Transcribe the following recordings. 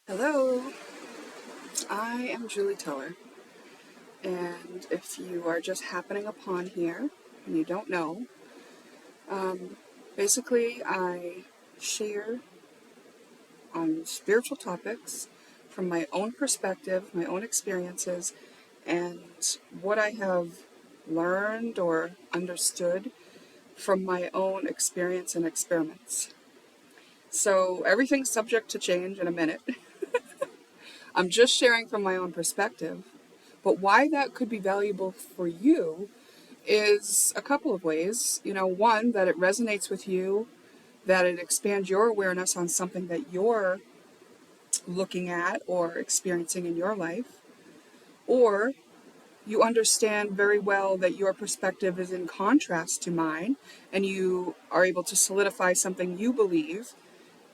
Hello, I am Julie Teller, and if you are just happening upon here and you don't know, basically I share on spiritual topics from my own perspective, my own experiences, and what I have learned or understood from my own experience and experiments. So everything's subject to change in a minute. I'm just sharing from my own perspective. But why that could be valuable for you is a couple of ways. One, that it resonates with you, that it expands your awareness on something that you're looking at or experiencing in your life, or you understand very well that your perspective is in contrast to mine, and you are able to solidify something you believe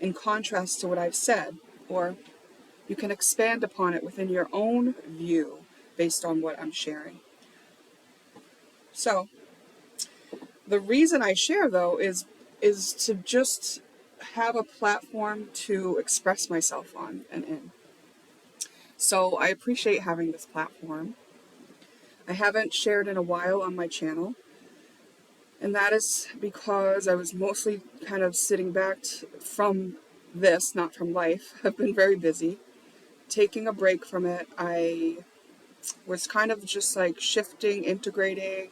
in contrast to what I've said, or you can expand upon it within your own view based on what I'm sharing. So, the reason I share, though, is to just have a platform to express myself on and in. So I appreciate having this platform. I haven't shared in a while on my channel, and that is because I was mostly kind of sitting back from this, not from life. I've been very busy. Taking a break from it, I was kind of just like shifting, integrating.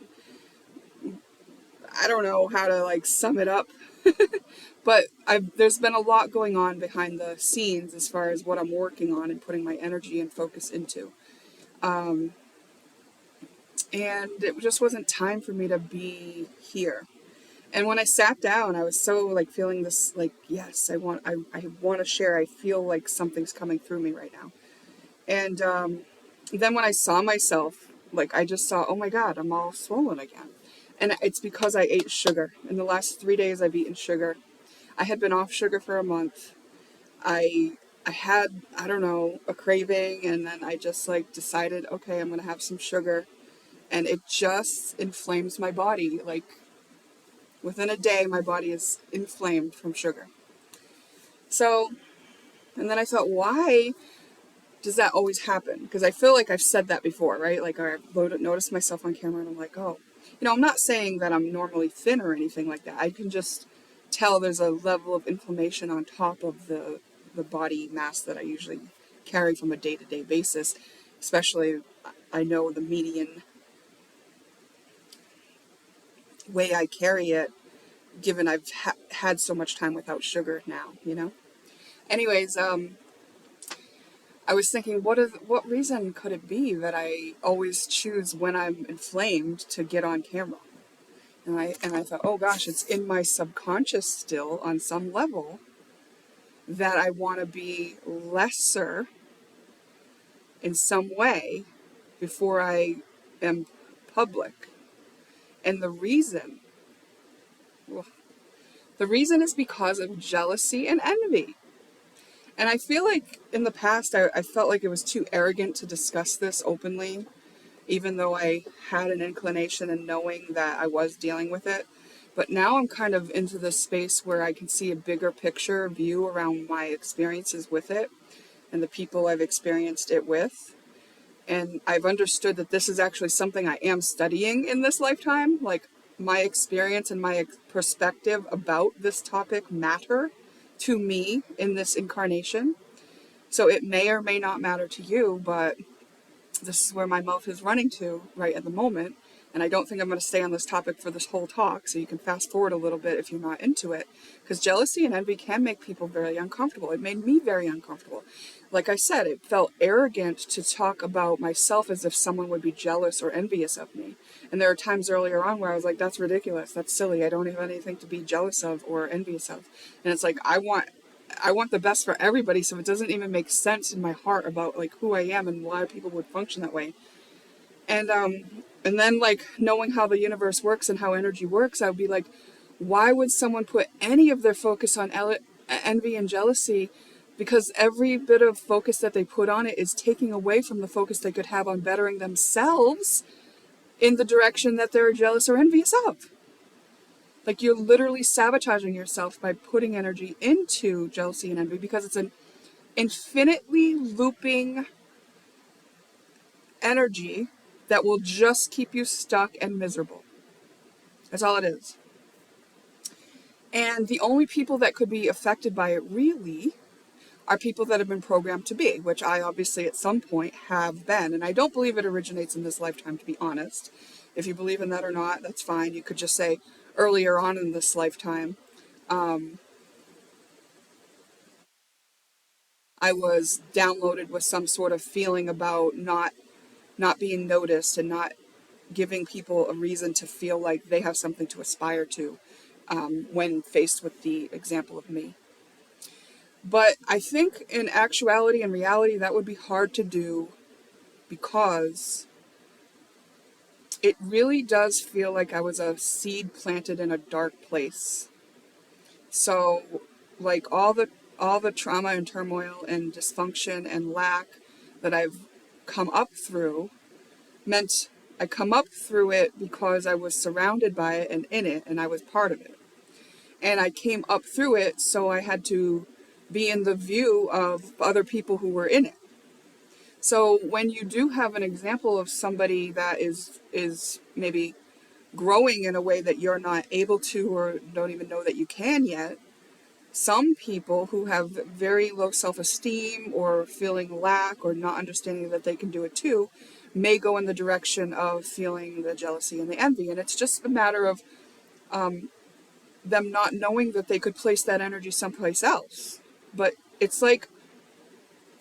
I don't know how to sum it up. But there's been a lot going on behind the scenes as far as what I'm working on and putting my energy and focus into. And it just wasn't time for me to be here. And when I sat down, I was so feeling this yes, I want to share. I feel like something's coming through me right now. And then when I saw myself, I just saw, oh my God, I'm all swollen again. And it's because I ate sugar. In the last 3 days, I've eaten sugar. I had been off sugar for a month. I had, I don't know, a craving, and then I just decided, okay, I'm going to have some sugar. And it just inflames my body. Within a day, my body is inflamed from sugar. So, and then I thought, why does that always happen? Because I feel like I've said that before, right? I've noticed myself on camera and I'm like, oh, I'm not saying that I'm normally thin or anything like that. I can just tell there's a level of inflammation on top of the body mass that I usually carry from a day-to-day basis. Especially, I know the median way I carry it, given I've had so much time without sugar now. Anyways, I was thinking, what reason could it be that I always choose when I'm inflamed to get on camera? And I thought, oh gosh, it's in my subconscious still on some level that I want to be lesser in some way before I am public. And the reason is because of jealousy and envy. And I feel like in the past, I felt like it was too arrogant to discuss this openly, even though I had an inclination in knowing that I was dealing with it. But now I'm kind of into this space where I can see a bigger picture view around my experiences with it and the people I've experienced it with. And I've understood that this is actually something I am studying in this lifetime. My experience and my perspective about this topic matter to me in this incarnation. So it may or may not matter to you, but this is where my mouth is running to right at the moment. And I don't think I'm going to stay on this topic for this whole talk, so you can fast forward a little bit if you're not into it. Because jealousy and envy can make people very uncomfortable. It made me very uncomfortable. Like I said, it felt arrogant to talk about myself as if someone would be jealous or envious of me. And there are times earlier on where I was like, that's ridiculous, that's silly, I don't have anything to be jealous of or envious of. And it's like, I want the best for everybody, so it doesn't even make sense in my heart about who I am and why people would function that way. And then knowing how the universe works and how energy works, I would be like, why would someone put any of their focus on envy and jealousy? Because every bit of focus that they put on it is taking away from the focus they could have on bettering themselves in the direction that they're jealous or envious of. You're literally sabotaging yourself by putting energy into jealousy and envy, because infinitely looping energy that will just keep you stuck and miserable. That's all it is. And the only people that could be affected by it really are people that have been programmed to be, which I obviously at some point have been. And I don't believe it originates in this lifetime, to be honest. If you believe in that or not, that's fine. You could just say earlier on in this lifetime, I was downloaded with some sort of feeling about not being noticed and not giving people a reason to feel like they have something to aspire to when faced with the example of me. But I think in actuality and reality, that would be hard to do because it really does feel like I was a seed planted in a dark place. So, like all the trauma and turmoil and dysfunction and lack that I've come up through meant I come up through it because I was surrounded by it and in it, and I was part of it. And I came up through it, so I had to be in the view of other people who were in it. So when you do have an example of somebody that is maybe growing in a way that you're not able to or don't even know that you can yet, some people who have very low self-esteem or feeling lack or not understanding that they can do it too may go in the direction of feeling the jealousy and the envy. And it's just a matter of them not knowing that they could place that energy someplace else. But it's like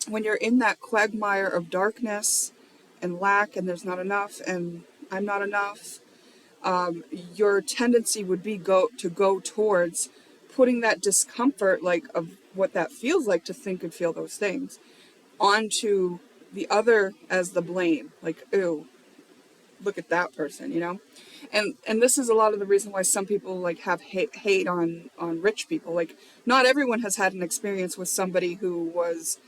when you're in that quagmire of darkness and lack and there's not enough and I'm not enough, your tendency would be to go towards putting that discomfort, like of what that feels like to think and feel those things, onto the other as the blame. Like, ew, look at that person, you know? And this is a lot of the reason why some people like have hate on rich people. Like, not everyone has had an experience with somebody who was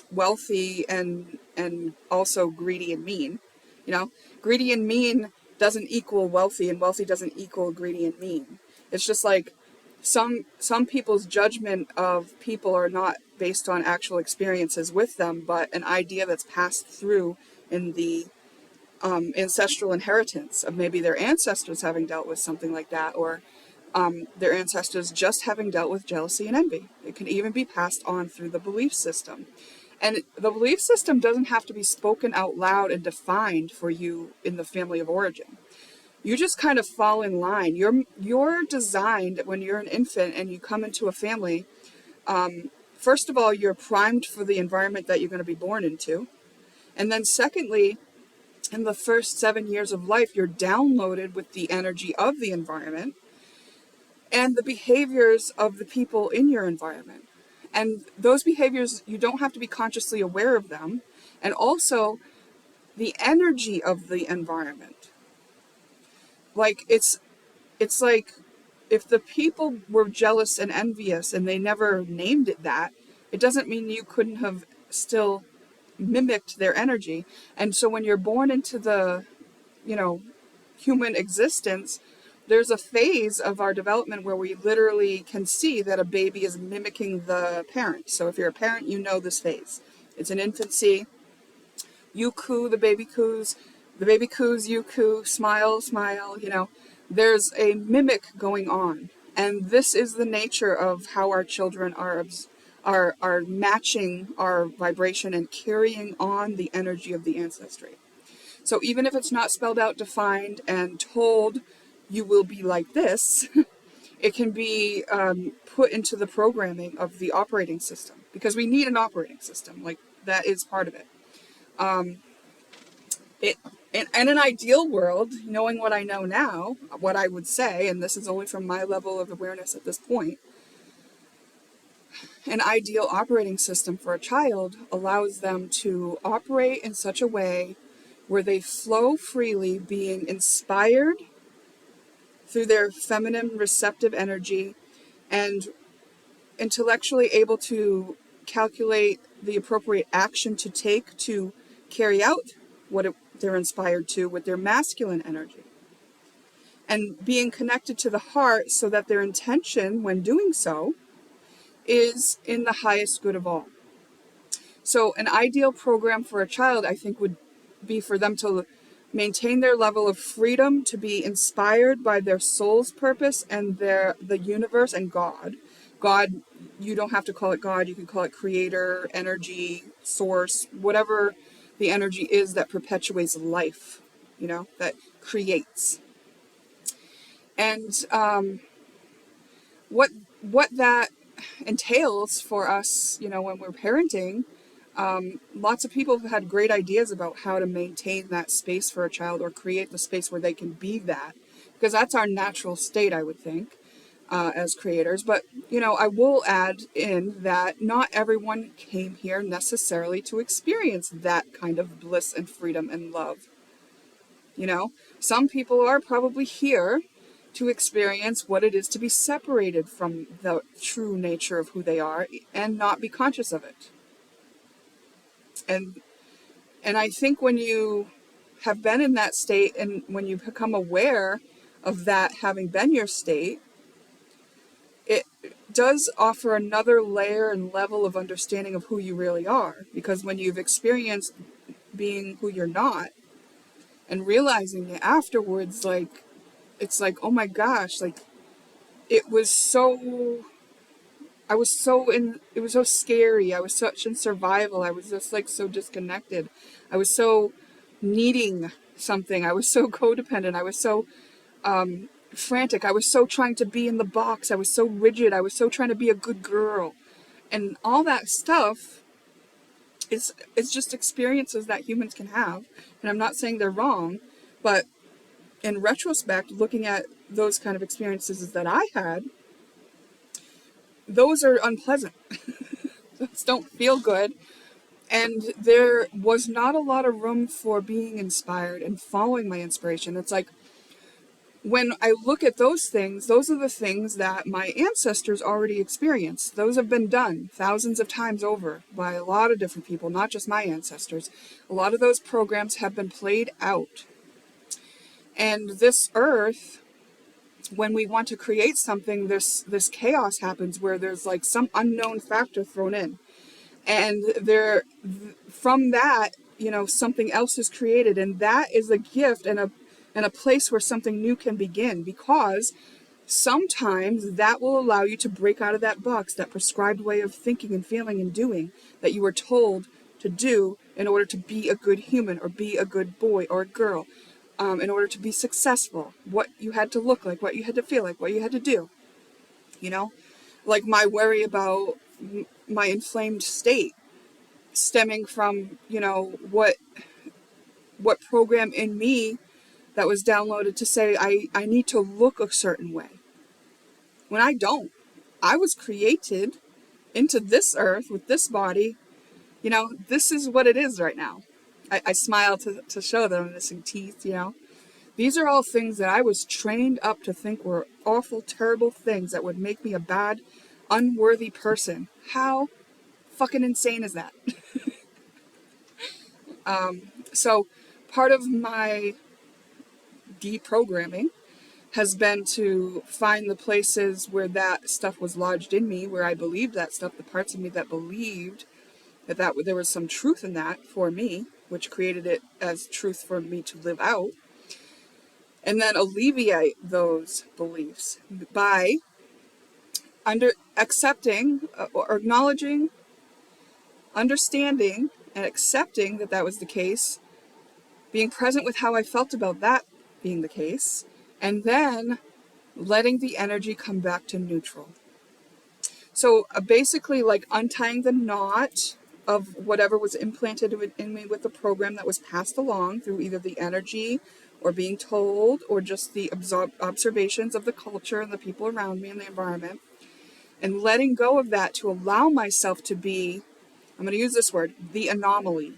wealthy and also greedy and mean. You know, greedy and mean doesn't equal wealthy, and wealthy doesn't equal greedy and mean. It's just like some people's judgment of people are not based on actual experiences with them, but an idea that's passed through in the ancestral inheritance of maybe their ancestors having dealt with something like that, or their ancestors just having dealt with jealousy and envy. It can even be passed on through the belief system. And the belief system doesn't have to be spoken out loud and defined for you in the family of origin. You just kind of fall in line. You're designed when you're an infant and you come into a family. First of all, you're primed for the environment that you're going to be born into. And then secondly, in the first 7 years of life, you're downloaded with the energy of the environment and the behaviors of the people in your environment. And those behaviors, you don't have to be consciously aware of them. And also the energy of the environment. Like, it's like if the people were jealous and envious and they never named it that, it doesn't mean you couldn't have still mimicked their energy. And so when you're born into the, human existence, there's a phase of our development where we literally can see that a baby is mimicking the parent. So if you're a parent, you know this phase. It's an infancy. You coo, the baby coos, you coo, smile, smile, There's a mimic going on. And this is the nature of how our children are matching our vibration and carrying on the energy of the ancestry. So even if it's not spelled out, defined, and told, you will be like this, it can be put into the programming of the operating system, because we need an operating system. Like, that is part of it. In an ideal world, knowing what I know now, what I would say, and this is only from my level of awareness at this point, an ideal operating system for a child allows them to operate in such a way where they flow freely, being inspired through their feminine receptive energy and intellectually able to calculate the appropriate action to take to carry out what they're inspired to with their masculine energy. And being connected to the heart so that their intention when doing so is in the highest good of all. So an ideal program for a child, I think, would be for them to maintain their level of freedom, to be inspired by their soul's purpose and the universe and God. God, you don't have to call it God, you can call it creator, energy, source, whatever the energy is that perpetuates life, that creates. And what that entails for us, when we're parenting, lots of people have had great ideas about how to maintain that space for a child or create the space where they can be that, because that's our natural state, I would think, as creators. But, I will add in that not everyone came here necessarily to experience that kind of bliss and freedom and love. Some people are probably here to experience what it is to be separated from the true nature of who they are and not be conscious of it. And I think when you have been in that state and when you become aware of that having been your state, it does offer another layer and level of understanding of who you really are. Because when you've experienced being who you're not and realizing it afterwards, it's like, oh my gosh, it was so it was so scary. I was such in survival. I was just so disconnected. I was so needing something. I was so codependent. I was so frantic. I was so trying to be in the box. I was so rigid. I was so trying to be a good girl. And all that stuff it's just experiences that humans can have. And I'm not saying they're wrong, but in retrospect, looking at those kind of experiences that I had, those are unpleasant. Those don't feel good. And there was not a lot of room for being inspired and following my inspiration. It's like, when I look at those things, those are the things that my ancestors already experienced. Those have been done thousands of times over by a lot of different people, not just my ancestors. A lot of those programs have been played out. And this earth, when we want to create something, this chaos happens where there's some unknown factor thrown in. And from that, something else is created, and that is a gift and a place where something new can begin, because sometimes that will allow you to break out of that box, that prescribed way of thinking and feeling and doing that you were told to do in order to be a good human or be a good boy or girl, in order to be successful, what you had to look like, what you had to feel like, what you had to do, like my worry about my inflamed state stemming from, what program in me that was downloaded to say I need to look a certain way. When I don't. I was created into this earth with this body. This is what it is right now. I smile to show them I'm missing teeth, These are all things that I was trained up to think were awful, terrible things that would make me a bad, unworthy person. How fucking insane is that? So part of my deprogramming has been to find the places where that stuff was lodged in me, where I believed that stuff, the parts of me that believed that there was some truth in that for me, which created it as truth for me to live out, and then alleviate those beliefs by accepting or acknowledging, understanding, and accepting that was the case, being present with how I felt about that being the case, and then letting the energy come back to neutral. So basically untying the knot of whatever was implanted in me with the program that was passed along through either the energy or being told or just the observations of the culture and the people around me and the environment, and letting go of that to allow myself to be, I'm going to use this word, the anomaly.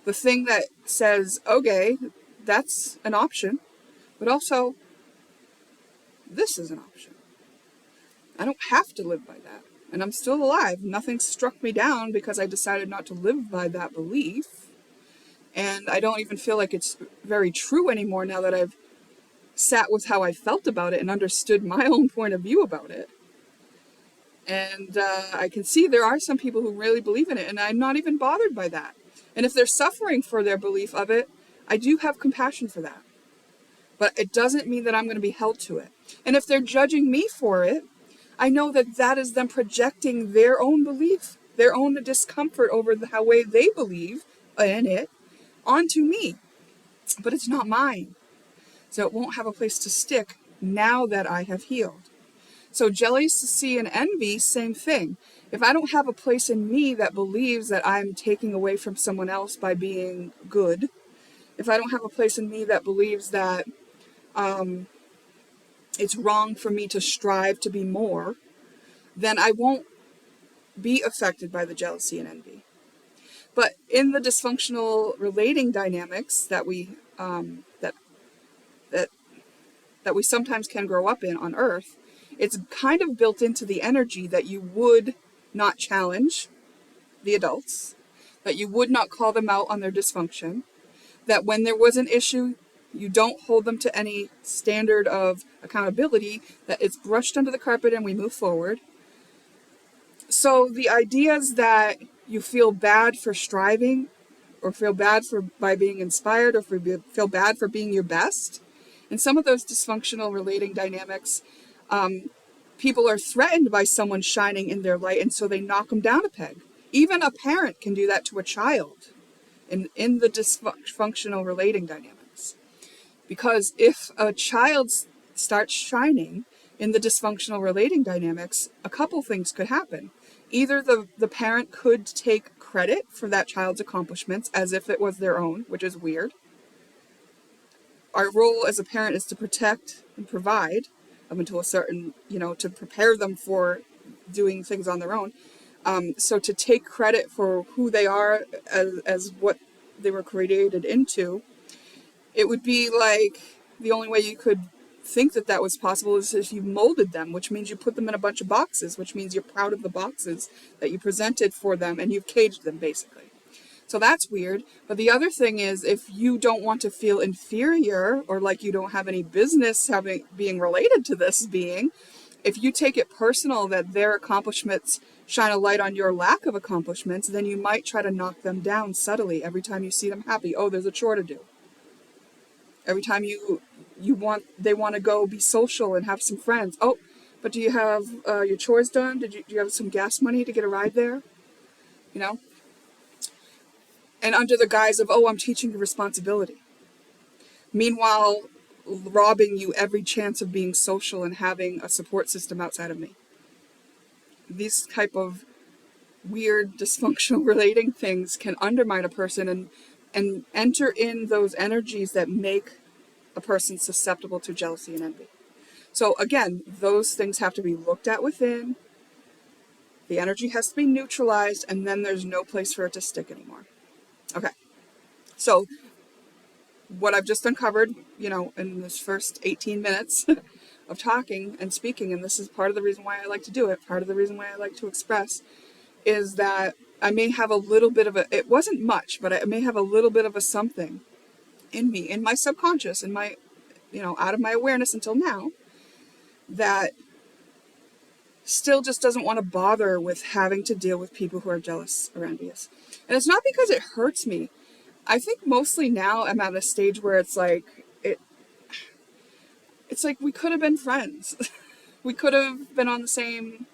The thing that says, okay, that's an option, but also this is an option. I don't have to live by that. And I'm still alive. Nothing struck me down because I decided not to live by that belief. And I don't even feel like it's very true anymore now that I've sat with how I felt about it and understood my own point of view about it. And I can see there are some people who really believe in it, and I'm not even bothered by that. And if they're suffering for their belief of it, I do have compassion for that. But it doesn't mean that I'm going to be held to it. And if they're judging me for it, I know that that is them projecting their own belief, their own discomfort over the way they believe in it onto me. But it's not mine. So it won't have a place to stick now that I have healed. So jealousy and envy, same thing. If I don't have a place in me that believes that I'm taking away from someone else by being good, if I don't have a place in me that believes that it's wrong for me to strive to be more, then I won't be affected by the jealousy and envy. But in the dysfunctional relating dynamics that that that we sometimes can grow up in on Earth, it's kind of built into the energy that you would not challenge the adults, that you would not call them out on their dysfunction, that when there was an issue, you don't hold them to any standard of accountability, that it's brushed under the carpet and we move forward. So the ideas that you feel bad for striving, or feel bad for by being inspired, or feel bad for being your best, in some of those dysfunctional relating dynamics, people are threatened by someone shining in their light, and so they knock them down a peg. Even a parent can do that to a child in the dysfunctional relating dynamics. Because if a child starts shining in the dysfunctional relating dynamics, a couple things could happen. Either the parent could take credit for that child's accomplishments as if it was their own, which is weird. Our role as a parent is to protect and provide up until a certain, to prepare them for doing things on their own. So to take credit for who they are as what they were created into, it would be like the only way you could think that that was possible is if you molded them, which means you put them in a bunch of boxes, which means you're proud of the boxes that you presented for them and you've caged them basically. So that's weird. But the other thing is, if you don't want to feel inferior or like you don't have any business being related to this being, if you take it personal that their accomplishments shine a light on your lack of accomplishments, then you might try to knock them down subtly every time you see them happy. Oh, there's a chore to do. Every time they want to go be social and have some friends. Oh, but do you have your chores done? Do you have some gas money to get a ride there? And under the guise of, oh, I'm teaching you responsibility. Meanwhile, robbing you every chance of being social and having a support system outside of me. These type of weird dysfunctional relating things can undermine a person and enter in those energies that make a person susceptible to jealousy and envy. So again, those things have to be looked at within. The energy has to be neutralized, and then there's no place for it to stick anymore. Okay. So what I've just uncovered, in this first 18 minutes of talking and speaking, and this is part of the reason why I like to do it, part of the reason why I like to express, is that I may have a little bit of it wasn't much, but I may have a little bit of a something in me, in my subconscious, in my, out of my awareness until now, that still just doesn't want to bother with having to deal with people who are jealous or envious. And it's not because it hurts me. I think mostly now I'm at a stage where it's like we could have been friends. We could have been on the same,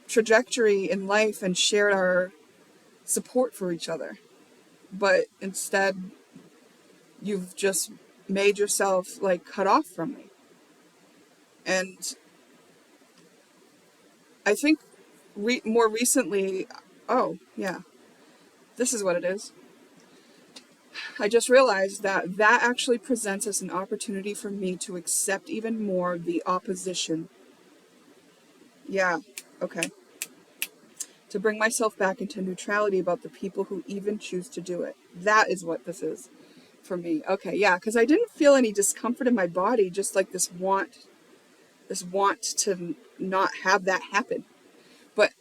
trajectory in life and shared our support for each other. But instead, you've just made yourself cut off from me. And I think more recently, oh yeah, this is what it is. I just realized that actually presents as an opportunity for me to accept even more the opposition. Yeah, okay. To bring myself back into neutrality about the people who even choose to do it. That is what this is for me. Okay, yeah, because I didn't feel any discomfort in my body, just like this want to not have that happen. But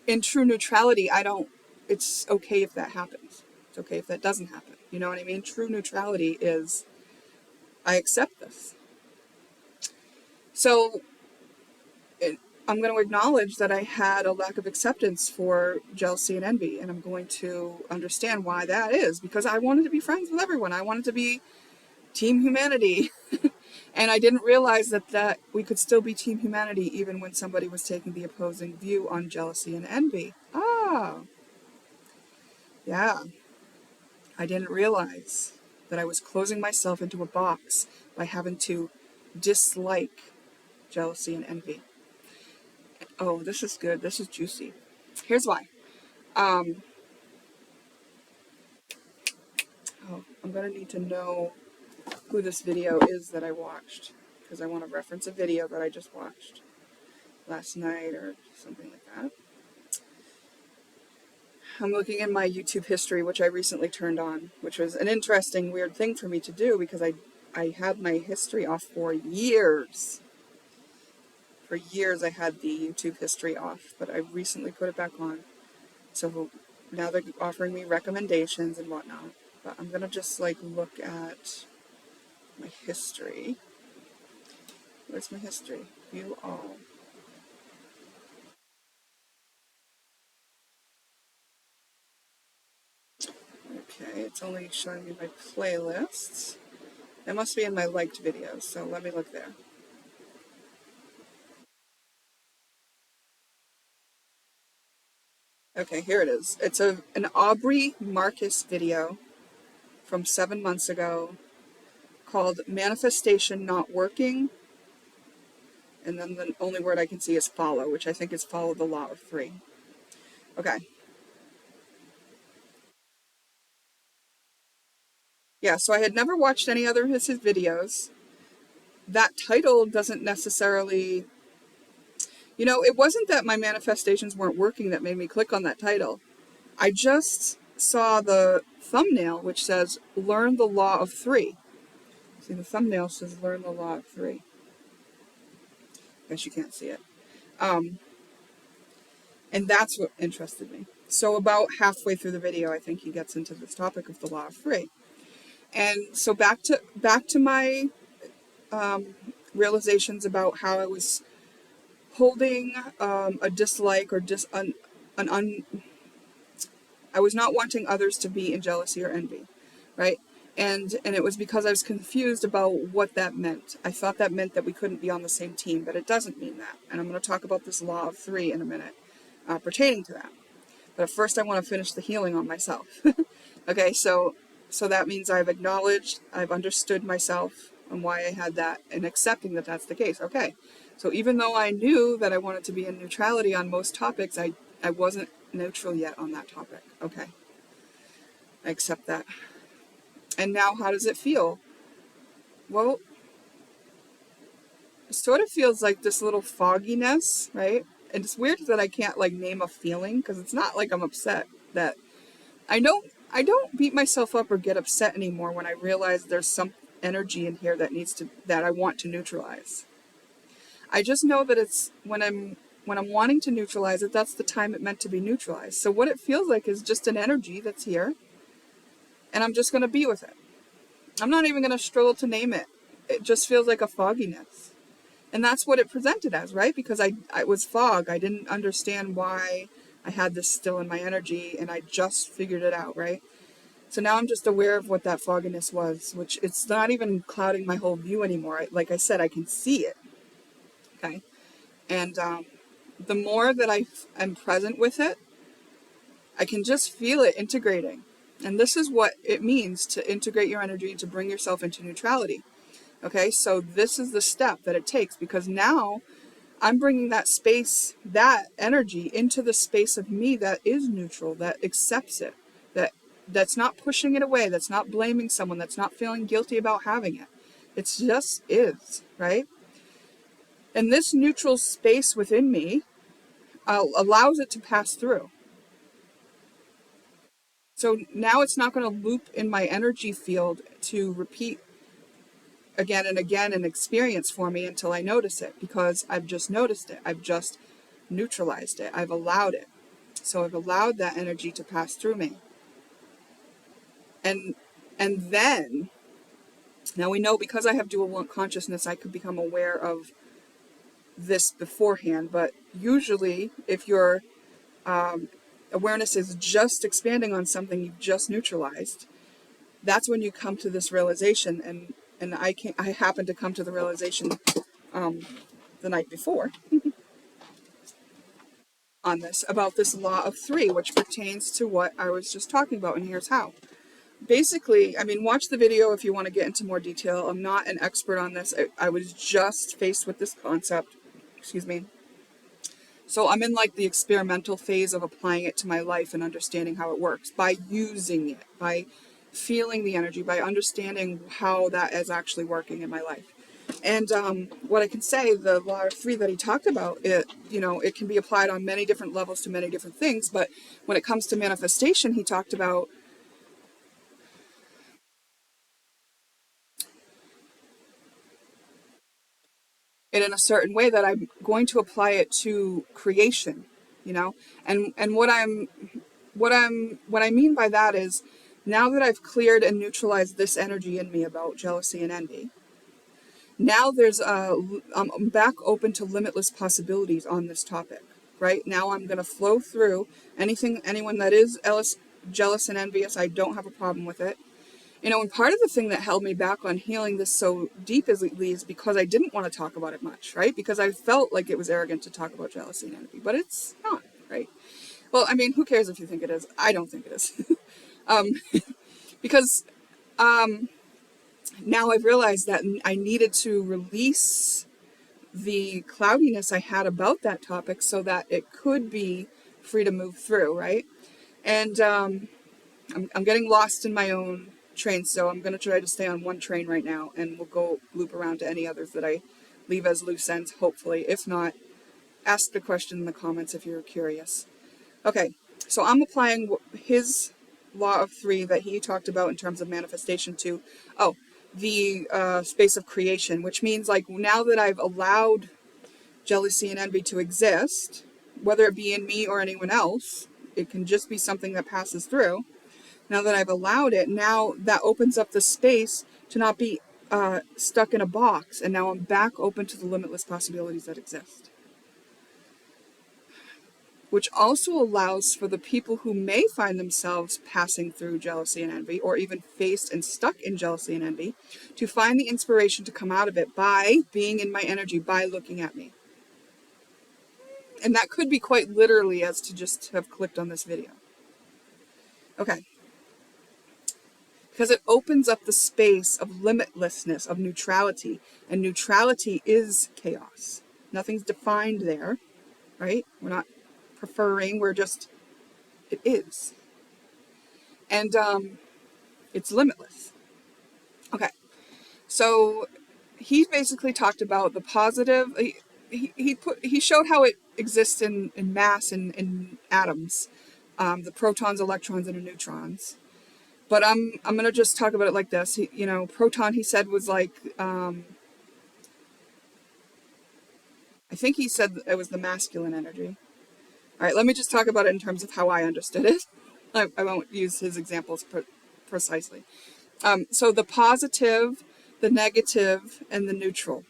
in true neutrality, it's okay if that happens. It's okay if that doesn't happen. You know what I mean? True neutrality is, I accept this. So I'm going to acknowledge that I had a lack of acceptance for jealousy and envy, and I'm going to understand why that is, because I wanted to be friends with everyone. I wanted to be team humanity. And I didn't realize that we could still be team humanity even when somebody was taking the opposing view on jealousy and envy. Ah, yeah. I didn't realize that I was closing myself into a box by having to dislike jealousy and envy. Oh, this is good. This is juicy. Here's why. Um, I'm going to need to know who this video is that I watched, because I want to reference a video that I just watched last night or something like that. I'm looking in my YouTube history, which I recently turned on, which was an interesting, weird thing for me to do because I had my history off for years. For years I had the YouTube history off, but I recently put it back on. So now they're offering me recommendations and whatnot. But I'm going to just like look at my history. Where's my history? View all. Okay, it's only showing me my playlists. It must be in my liked videos, so let me look there. Okay, here it is. It's an Aubrey Marcus video from 7 months ago called Manifestation Not Working. And then the only word I can see is follow, which I think is follow the law of three. Okay. Yeah, so I had never watched any other of his videos. That title doesn't necessarily, it wasn't that my manifestations weren't working that made me click on that title. I just saw the thumbnail, which says, Learn the Law of Three. See, the thumbnail says, Learn the Law of Three. I guess you can't see it. And that's what interested me. So about halfway through the video, I think he gets into this topic of the Law of Three. And so back to my realizations about how I was holding a dislike or I was not wanting others to be in jealousy or envy, right? And it was because I was confused about what that meant. I thought that meant that we couldn't be on the same team, but it doesn't mean that. And I'm going to talk about this law of three in a minute pertaining to that. But first I want to finish the healing on myself. Okay, so that means I've acknowledged, I've understood myself and why I had that, and accepting that that's the case. Okay, so even though I knew that I wanted to be in neutrality on most topics, I wasn't neutral yet on that topic. Okay, I accept that. And now how does it feel? Well, it sort of feels like this little fogginess, right? And it's weird that I can't like name a feeling, because it's not like I'm upset. That I don't beat myself up or get upset anymore when I realize there's some energy in here that I want to neutralize. I just know that it's when I'm wanting to neutralize it, that's the time it meant to be neutralized. So what it feels like is just an energy that's here, and I'm just going to be with it. I'm not even going to struggle to name it. It just feels like a fogginess. And that's what it presented as, right? Because I was fog. I didn't understand why I had this still in my energy, and I just figured it out, right? So now I'm just aware of what that fogginess was, which it's not even clouding my whole view anymore. Like I said, I can see it, okay? And the more that I'm present with it, I can just feel it integrating. And this is what it means to integrate your energy, to bring yourself into neutrality. Okay, so this is the step that it takes, because now I'm bringing that space, that energy into the space of me that is neutral, that accepts it, that's not pushing it away, that's not blaming someone, that's not feeling guilty about having it. It just is, right? And this neutral space within me allows it to pass through. So now it's not going to loop in my energy field to repeat again and again an experience for me until I notice it, because I've just noticed it. I've just neutralized it. I've allowed it. So I've allowed that energy to pass through me. And then, now we know because I have dual consciousness, I could become aware of this beforehand, but usually if your awareness is just expanding on something you've just neutralized, that's when you come to this realization. And I happened to come to the realization the night before on this, about this law of three, which pertains to what I was just talking about, and here's how. Basically, I mean, watch the video if you want to get into more detail. I'm not an expert on this. I was just faced with this concept, excuse me. So I'm in like the experimental phase of applying it to my life and understanding how it works by using it, by feeling the energy, by understanding how that is actually working in my life. And what I can say, the law of three that he talked about, it can be applied on many different levels to many different things. But when it comes to manifestation, he talked about it in a certain way that I'm going to apply it to creation, and what I mean by that is, now that I've cleared and neutralized this energy in me about jealousy and envy, now I'm back open to limitless possibilities on this topic. Right now, I'm going to flow through anyone that is jealous and envious. I don't have a problem with it. And part of the thing that held me back on healing this so deeply is because I didn't want to talk about it much, right? Because I felt like it was arrogant to talk about jealousy and envy, but it's not, right? Well, I mean, who cares if you think it is? I don't think it is. Because now I've realized that I needed to release the cloudiness I had about that topic so that it could be free to move through, right? And I'm getting lost in my own train, so I'm going to try to stay on one train right now, and we'll go loop around to any others that I leave as loose ends, hopefully. If not, ask the question in the comments if you're curious. Okay, so I'm applying his law of three that he talked about in terms of manifestation to, the space of creation, which means like now that I've allowed jealousy and envy to exist, whether it be in me or anyone else, it can just be something that passes through. Now that I've allowed it, now that opens up the space to not be stuck in a box, and now I'm back open to the limitless possibilities that exist. Which also allows for the people who may find themselves passing through jealousy and envy, or even faced and stuck in jealousy and envy, to find the inspiration to come out of it by being in my energy, by looking at me. And that could be quite literally as to just have clicked on this video. Okay. Because it opens up the space of limitlessness, of neutrality. And neutrality is chaos. Nothing's defined there, right? We're not preferring, it is. And it's limitless. Okay. So he basically talked about the positive. He showed how it exists in mass in atoms, the protons, electrons, and the neutrons. But I'm gonna just talk about it like this. Proton, he said, was like I think he said it was the masculine energy. All right, let me just talk about it in terms of how I understood it. I won't use his examples precisely. So the positive, the negative, and the neutral.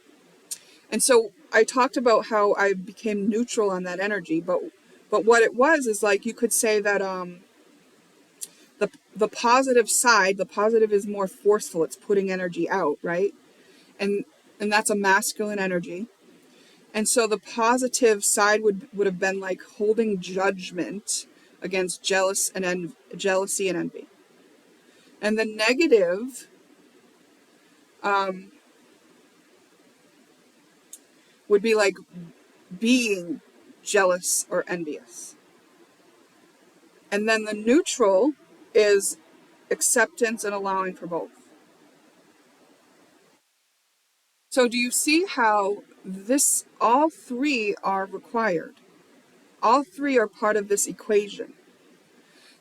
And so I talked about how I became neutral on that energy, but what it was is like you could say that the positive side, the positive is more forceful. It's putting energy out, right? And that's a masculine energy. And so the positive side would have been like holding judgment against jealousy and envy. And the negative would be like being jealous or envious. And then the neutral is acceptance and allowing for both. So do you see how all three are required? All three are part of this equation.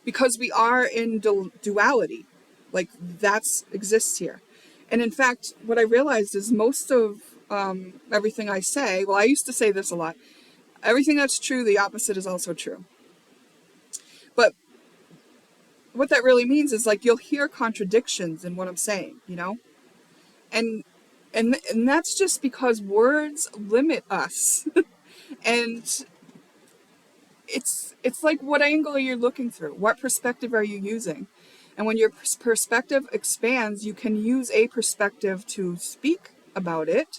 Because we are in duality. Like exists here. And in fact, what I realized is most of everything I say, well, I used to say this a lot, everything that's true, the opposite is also true. But what that really means is like you'll hear contradictions in what I'm saying, And And that's just because words limit us. And it's like, what angle are you looking through? What perspective are you using? And when your perspective expands, you can use a perspective to speak about it.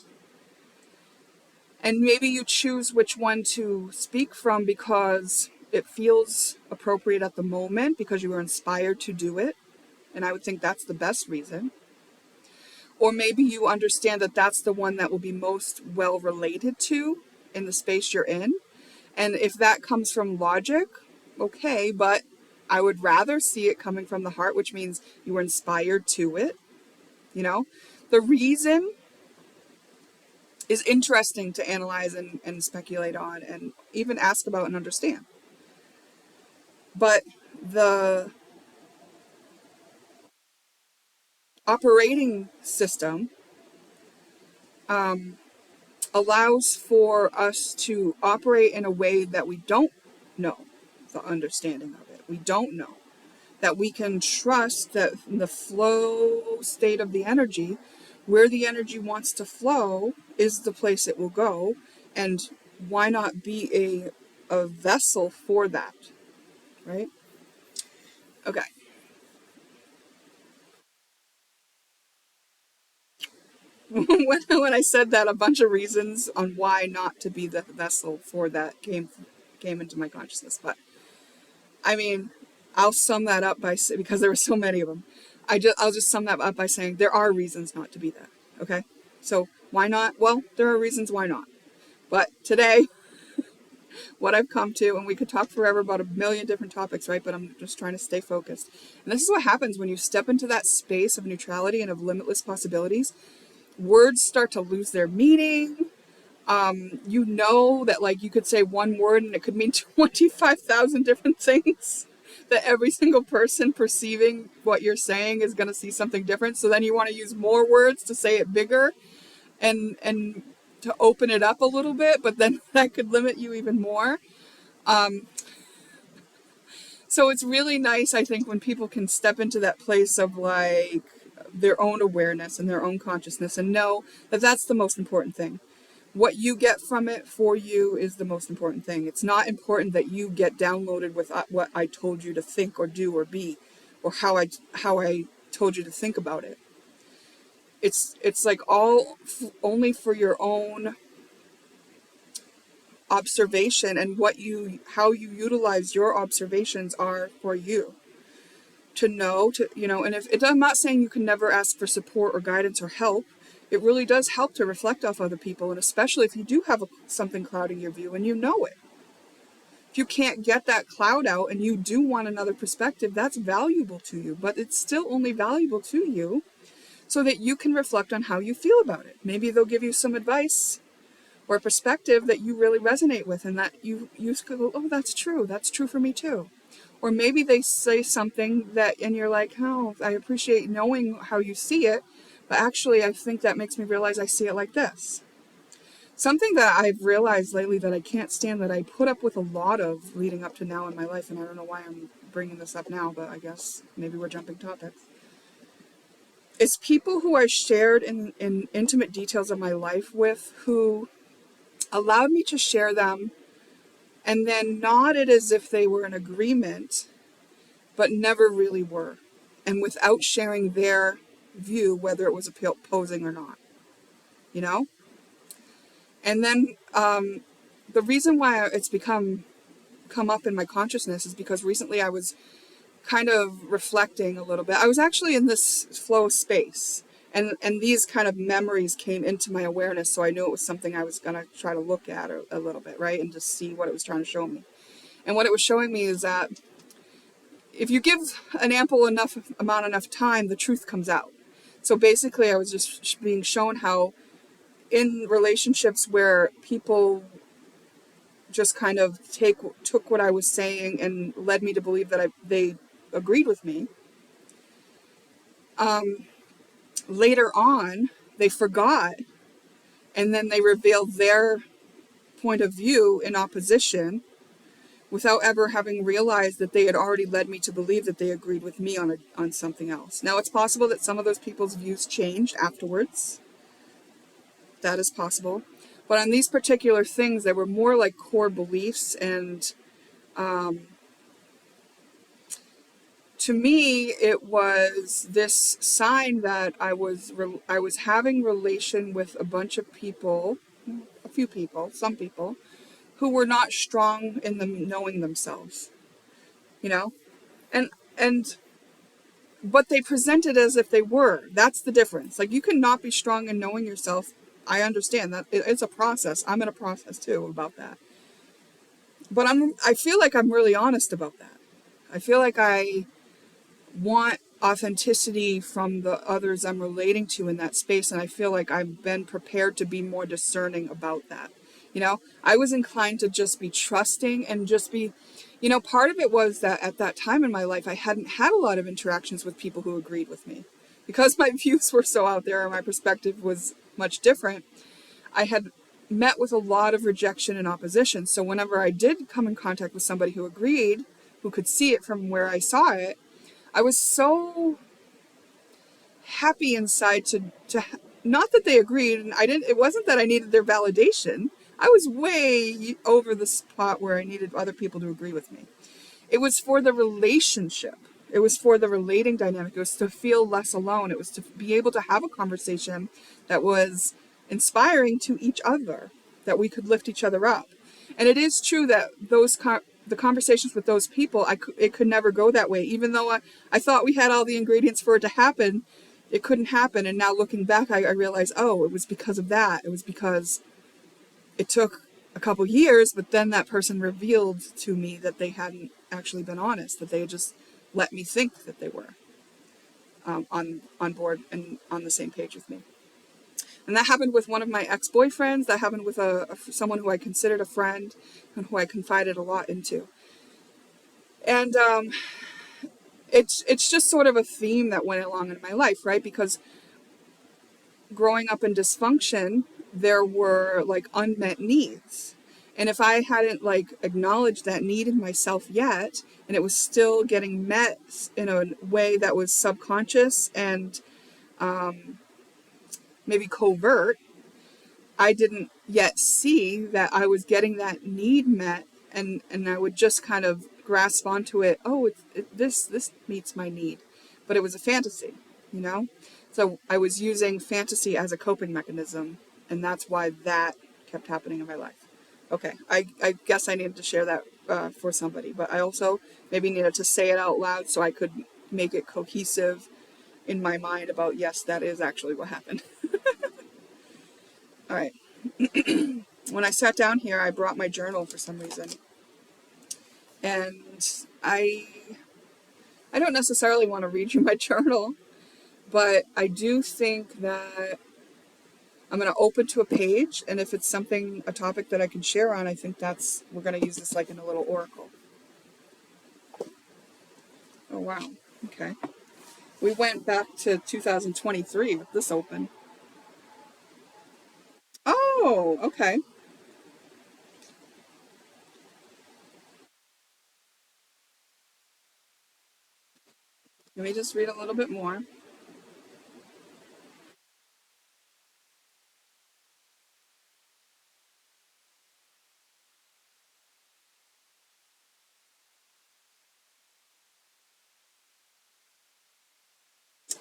And maybe you choose which one to speak from because it feels appropriate at the moment, because you were inspired to do it. And I would think that's the best reason. Or maybe you understand that that's the one that will be most well related to in the space you're in. And if that comes from logic, okay, but I would rather see it coming from the heart, which means you were inspired to it. You know, the reason is interesting to analyze and speculate on and even ask about and understand. But the operating system allows for us to operate in a way that we don't know the understanding of it. We don't know. That we can trust that the flow state of the energy, where the energy wants to flow, is the place it will go. And why not be a vessel for that, right? Okay. when I said that, a bunch of reasons on why not to be the vessel for that came into my consciousness. But I mean, I'll sum that up by, because there were so many of them. I'll just sum that up by saying there are reasons not to be that. Okay. So why not? Well, there are reasons why not. But today, what I've come to, and we could talk forever about a million different topics, right? But I'm just trying to stay focused. And this is what happens when you step into that space of neutrality and of limitless possibilities. Words start to lose their meaning. You know that, like, you could say one word and it could mean 25,000 different things. That every single person perceiving what you're saying is going to see something different. So then you want to use more words to say it bigger and to open it up a little bit, but then that could limit you even more. So it's really nice, I think, when people can step into that place of, like, their own awareness and their own consciousness and know that that's the most important thing. What you get from it for you is the most important thing. It's not important that you get downloaded with what I told you to think or do or be, or how I told you to think about it. It's like only for your own observation, and how you utilize your observations are for you to know, and if I'm not saying you can never ask for support or guidance or help. It really does help to reflect off other people, and especially if you do have something clouding your view and you know it. If you can't get that cloud out and you do want another perspective, that's valuable to you, but it's still only valuable to you so that you can reflect on how you feel about it. Maybe they'll give you some advice or a perspective that you really resonate with, and that you go, oh, that's true for me too. Or maybe they say something and you're like, oh, I appreciate knowing how you see it, but actually I think that makes me realize I see it like this. Something that I've realized lately that I can't stand, that I put up with a lot of leading up to now in my life, and I don't know why I'm bringing this up now, but I guess maybe we're jumping topics, is people who I shared in intimate details of my life with, who allowed me to share them and then nodded as if they were in agreement, but never really were, and without sharing their view, whether it was opposing or not, you know? And then the reason why it's come up in my consciousness is because recently I was kind of reflecting a little bit. I was actually in this flow space, and these kind of memories came into my awareness, so I knew it was something I was going to try to look at a little bit, right, and just see what it was trying to show me. And what it was showing me is that if you give an ample enough time, the truth comes out. So basically, I was just being shown how in relationships where people just kind of took what I was saying and led me to believe that they agreed with me, later on they forgot, and then they revealed their point of view in opposition without ever having realized that they had already led me to believe that they agreed with me on something else. Now, it's possible that some of those people's views changed afterwards, that is possible. But on these particular things, they were more like core beliefs. And to me, it was this sign that I was having relation with a bunch of people, a few people, some people, who were not strong in them knowing themselves, you know? And and but they presented as if they were. That's the difference. Like, you can not be strong in knowing yourself. I understand that it's a process. I'm in a process too about that. But I feel like I'm really honest about that. I feel like I want authenticity from the others I'm relating to in that space, and I feel like I've been prepared to be more discerning about that. I was inclined to just be trusting and just be, part of it was that at that time in my life, I hadn't had a lot of interactions with people who agreed with me. Because my views were so out there and my perspective was much different, I had met with a lot of rejection and opposition. So whenever I did come in contact with somebody who agreed, who could see it from where I saw it, I was so happy inside to not that they agreed, and it wasn't that I needed their validation. I was way over the spot where I needed other people to agree with me. It was for the relationship. It was for the relating dynamic. It was to feel less alone. It was to be able to have a conversation that was inspiring to each other, that we could lift each other up. And it is true that the conversations with those people, it could never go that way. Even though I thought we had all the ingredients for it to happen, it couldn't happen. And now looking back, I realized, oh, it was because of that. It was because it took a couple years, but then that person revealed to me that they hadn't actually been honest, that they had just let me think that they were on board and on the same page with me. And that happened with one of my ex-boyfriends. That happened with someone who I considered a friend and who I confided a lot into. And it's just sort of a theme that went along in my life, right? Because growing up in dysfunction, there were like unmet needs. And if I hadn't like acknowledged that need in myself yet, and it was still getting met in a way that was subconscious and maybe covert, I didn't yet see that I was getting that need met, and I would just kind of grasp onto it. Oh, this meets my need, but it was a fantasy, you know. So I was using fantasy as a coping mechanism, and that's why that kept happening in my life. Okay, I guess I needed to share that for somebody, but I also maybe needed to say it out loud so I could make it cohesive in my mind about, yes, that is actually what happened. All right. When I sat down here, I brought my journal for some reason. And I don't necessarily want to read you my journal, but I do think that I'm going to open to a page, and if it's a topic that I can share on, I think we're going to use this like in a little oracle. Oh, wow. Okay. We went back to 2023 with this open. Oh, okay. Let me just read a little bit more.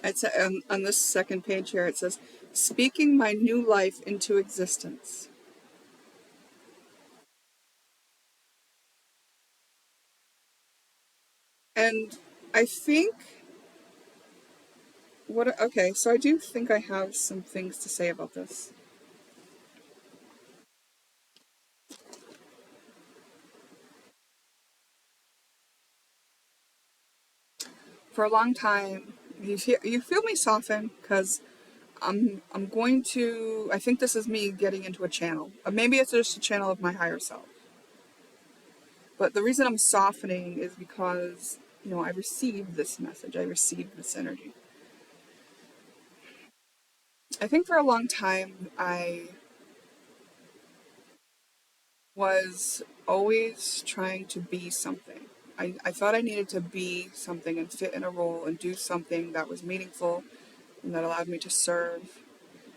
It's on this second page here. It says, "Speaking my new life into existence." And I think okay, so I do think I have some things to say about this. For a long time, you feel me soften because I'm going to. I think this is me getting into a channel. Maybe it's just a channel of my higher self. But the reason I'm softening is because I received this message. I received this energy. I think for a long time I was always trying to be something. I thought I needed to be something and fit in a role and do something that was meaningful and that allowed me to serve.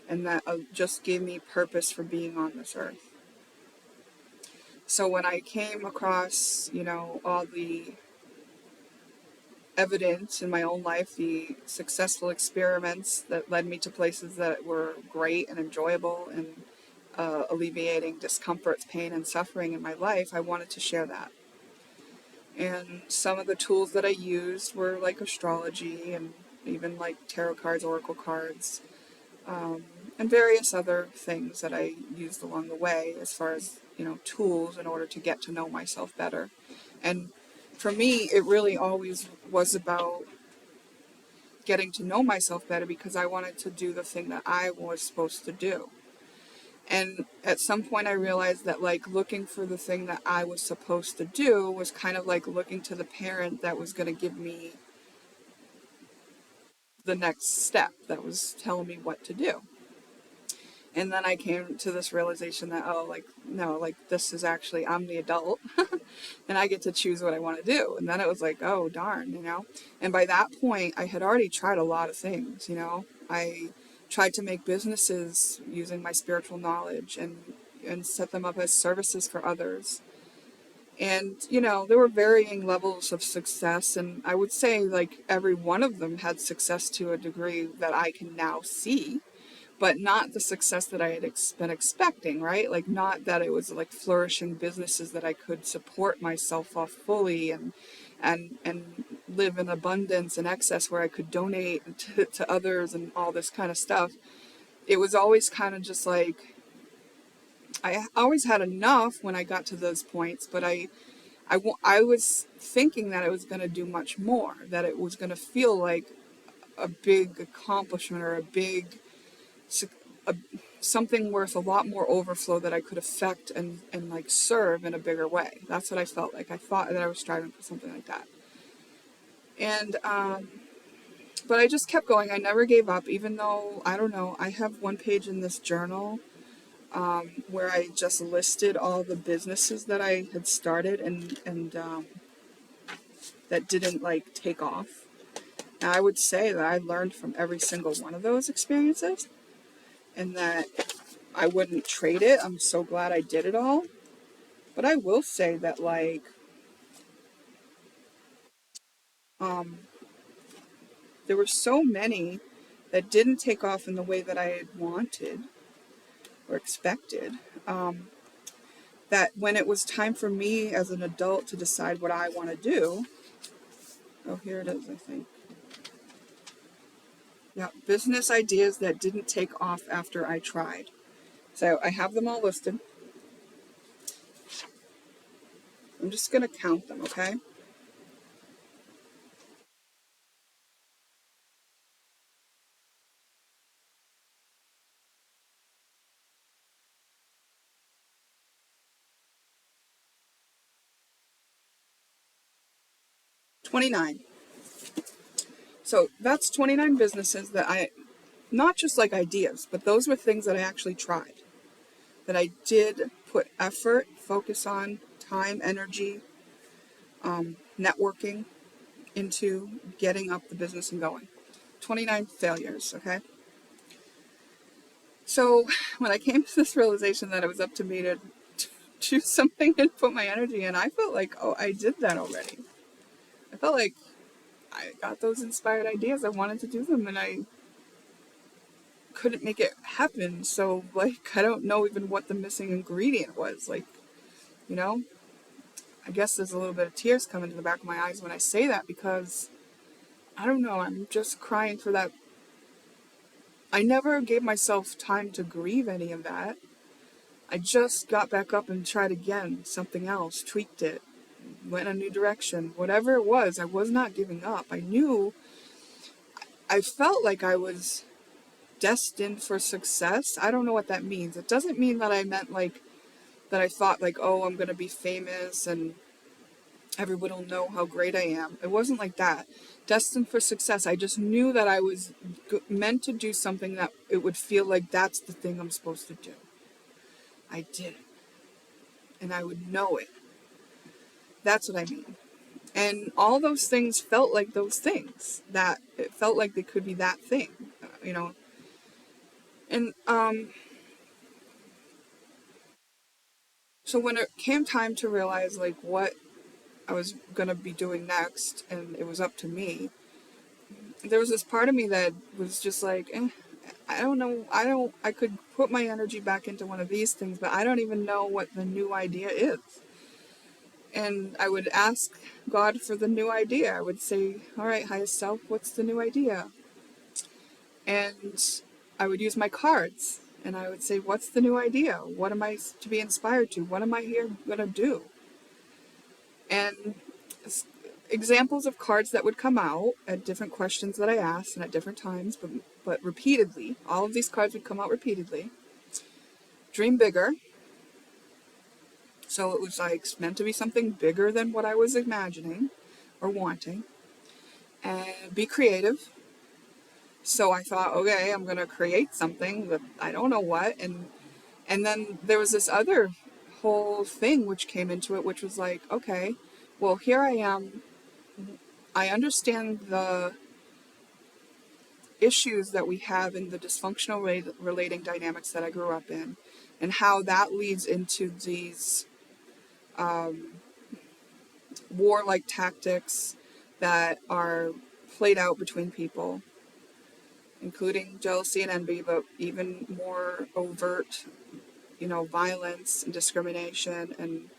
and that just gave me purpose for being on this earth. So when I came across, all the evidence in my own life, the successful experiments that led me to places that were great and enjoyable and alleviating discomfort, pain, and suffering in my life, I wanted to share that. And some of the tools that I used were like astrology and even like tarot cards, oracle cards, and various other things that I used along the way as far as, tools in order to get to know myself better. And for me, it really always was about getting to know myself better because I wanted to do the thing that I was supposed to do. And at some point I realized that like looking for the thing that I was supposed to do was kind of like looking to the parent that was going to give me the next step, that was telling me what to do. And then I came to this realization that, no, this is actually, I'm the adult and I get to choose what I want to do. And then it was like, oh, darn. And by that point, I had already tried a lot of things, I tried to make businesses using my spiritual knowledge and set them up as services for others. And, there were varying levels of success. And I would say like every one of them had success to a degree that I can now see, but not the success that I had been expecting, right? Like not that it was like flourishing businesses that I could support myself off fully and live in abundance and excess where I could donate to others and all this kind of stuff. It was always kind of just like, I always had enough when I got to those points, but I was thinking that I was going to do much more, that it was going to feel like a big accomplishment or a, something worth a lot more overflow that I could affect and like serve in a bigger way. That's what I felt like. I thought that I was striving for something like that. And, but I just kept going. I never gave up, even though, I don't know, I have one page in this journal where I just listed all the businesses that I had started and that didn't like take off. And I would say that I learned from every single one of those experiences and that I wouldn't trade it. I'm so glad I did it all. But I will say that like there were so many that didn't take off in the way that I had wanted or expected, that when it was time for me as an adult to decide what I want to do, oh, here it is, I think. Yeah, business ideas that didn't take off after I tried. So I have them all listed. I'm just going to count them, okay? $29. So that's 29 businesses that not just like ideas, but those were things that I actually tried, that I did put effort, focus on, time, energy, networking into getting up the business and going. 29 failures, okay? So when I came to this realization that it was up to me to choose something and put my energy in, I felt like, oh, I did that already. I felt like I got those inspired ideas. I wanted to do them and I couldn't make it happen. So like, I don't know even what the missing ingredient was. Like, you know, I guess there's a little bit of tears coming to the back of my eyes when I say that because I don't know, I'm just crying for that. I never gave myself time to grieve any of that. I just got back up and tried again, something else, tweaked it, went a new direction. Whatever it was, I was not giving up. I felt like I was destined for success. I don't know what that means. It doesn't mean that I meant like, that I thought like, oh, I'm going to be famous and everyone will know how great I am. It wasn't like that. Destined for success. I just knew that I was meant to do something that it would feel like that's the thing I'm supposed to do. I did it. And I would know it. That's what I mean. And all those things felt like those things. That it felt like they could be that thing. You know, And so when it came time to realize like what I was gonna be doing next, and it was up to me, there was this part of me that was just like, I don't know, I could put my energy back into one of these things, but I don't even know what the new idea is. And I would ask God for the new idea. I would say, all right, highest self, what's the new idea? And I would use my cards and I would say, what's the new idea? What am I to be inspired to? What am I here going to do? And examples of cards that would come out at different questions that I asked and at different times, but repeatedly. All of these cards would come out repeatedly. Dream bigger. So it was like meant to be something bigger than what I was imagining or wanting. And be creative. So I thought, okay, I'm going to create something that I don't know what. And then there was this other whole thing which came into it, which was like, okay, well, here I am. I understand the issues that we have in the dysfunctional relating dynamics that I grew up in, and how that leads into these warlike tactics that are played out between people, including jealousy and envy, but even more overt, violence and discrimination and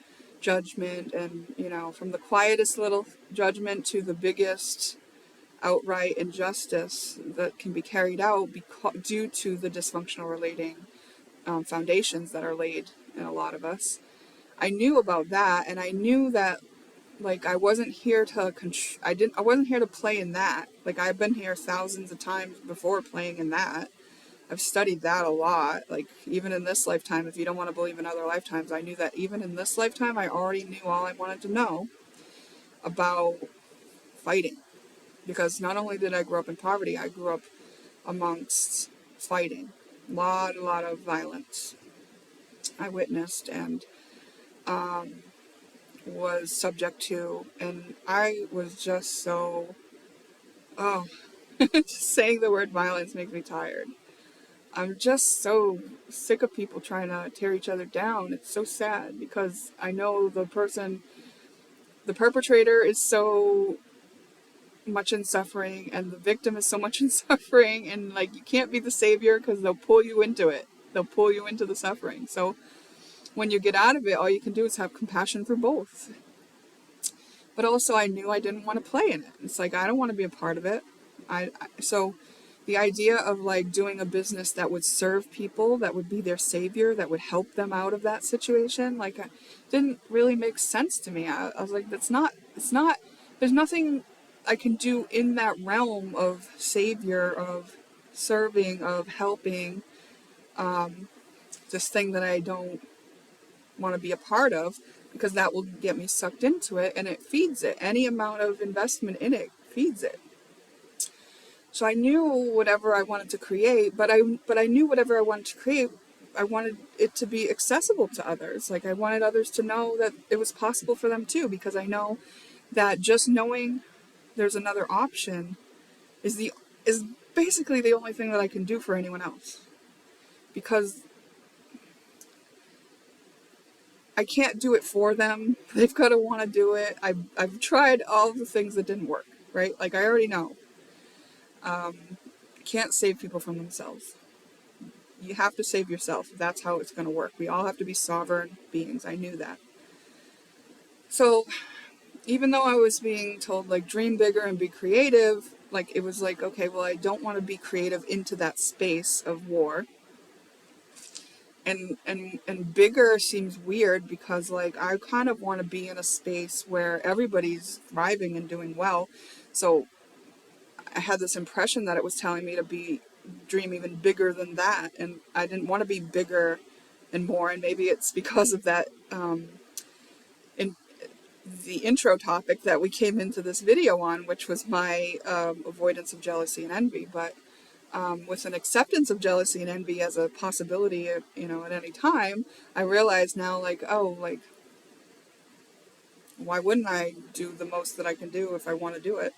judgment, and, from the quietest little judgment to the biggest outright injustice that can be carried out due to the dysfunctional relating foundations that are laid in a lot of us. I knew about that, and I knew that like I wasn't here to I wasn't here to play in that. Like I've been here thousands of times before playing in that. I've studied that a lot. Like even in this lifetime, if you don't want to believe in other lifetimes, I knew that even in this lifetime I already knew all I wanted to know about fighting. Because not only did I grow up in poverty, I grew up amongst fighting. A lot of violence I witnessed and was subject to. And I was just so, oh, just saying the word violence makes me tired. I'm just so sick of people trying to tear each other down. It's so sad because I know the perpetrator is so much in suffering and the victim is so much in suffering, and like you can't be the savior because they'll pull you into it. They'll pull you into the suffering. So when you get out of it, all you can do is have compassion for both. But also I knew I didn't want to play in it. It's like I don't want to be a part of it. So the idea of like doing a business that would serve people, that would be their savior, that would help them out of that situation, like didn't really make sense to me. I was like, it's not, there's nothing I can do in that realm of savior, of serving, of helping, this thing that I don't want to be a part of, because that will get me sucked into it and it feeds it. Any amount of investment in it feeds it. So I knew whatever I wanted to create, but I knew whatever I wanted to create, I wanted it to be accessible to others. Like I wanted others to know that it was possible for them too, because I know that just knowing there's another option is basically the only thing that I can do for anyone else. Because I can't do it for them. They've got to want to do it. I've tried all the things that didn't work, right? Like I already know. Can't save people from themselves. You have to save yourself. That's how it's going to work. We all have to be sovereign beings. I knew that. So even though I was being told like dream bigger and be creative, like it was like, okay, well, I don't want to be creative into that space of war. And bigger seems weird because like I kind of want to be in a space where everybody's thriving and doing well. So I had this impression that it was telling me to dream even bigger than that, and I didn't want to be bigger and more. And maybe it's because of that, in the intro topic that we came into this video on, which was my avoidance of jealousy and envy. But with an acceptance of jealousy and envy as a possibility, at any time, I realize now, like, oh, like, why wouldn't I do the most that I can do if I want to do it?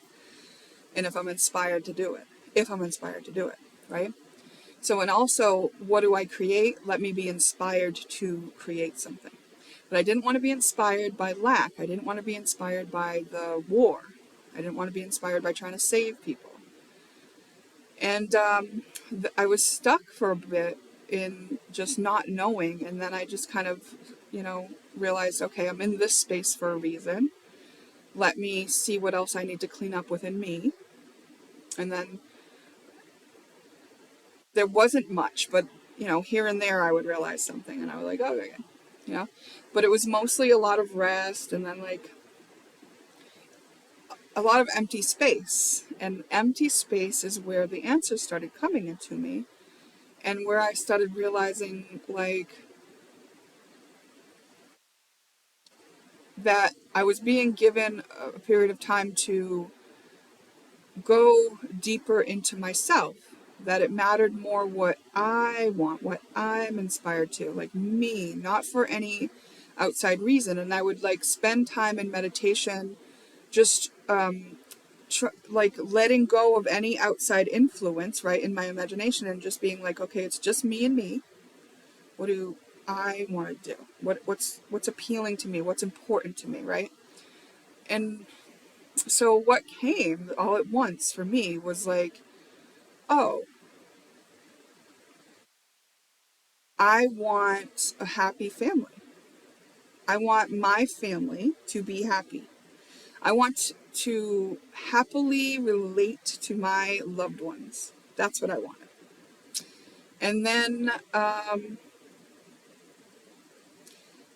And if I'm inspired to do it, right? So, and also, what do I create? Let me be inspired to create something. But I didn't want to be inspired by lack. I didn't want to be inspired by the war. I didn't want to be inspired by trying to save people. And I was stuck for a bit in just not knowing. And then I just kind of, realized, okay, I'm in this space for a reason. Let me see what else I need to clean up within me. And then there wasn't much, but, here and there I would realize something. And I was like, oh, okay, you know. But it was mostly a lot of rest and then like a lot of empty space. And empty space is where the answers started coming into me. And where I started realizing, like, that I was being given a period of time to go deeper into myself, that it mattered more what I want, what I'm inspired to, like me, not for any outside reason. And I would like spend time in meditation, just like letting go of any outside influence, right, in my imagination, and just being like, okay, it's just me and me. What do I want to do? What's appealing to me? What's important to me, right? And so what came all at once for me was like, oh, I want a happy family. I want my family to be happy. I want to happily relate to my loved ones. That's what I wanted. And then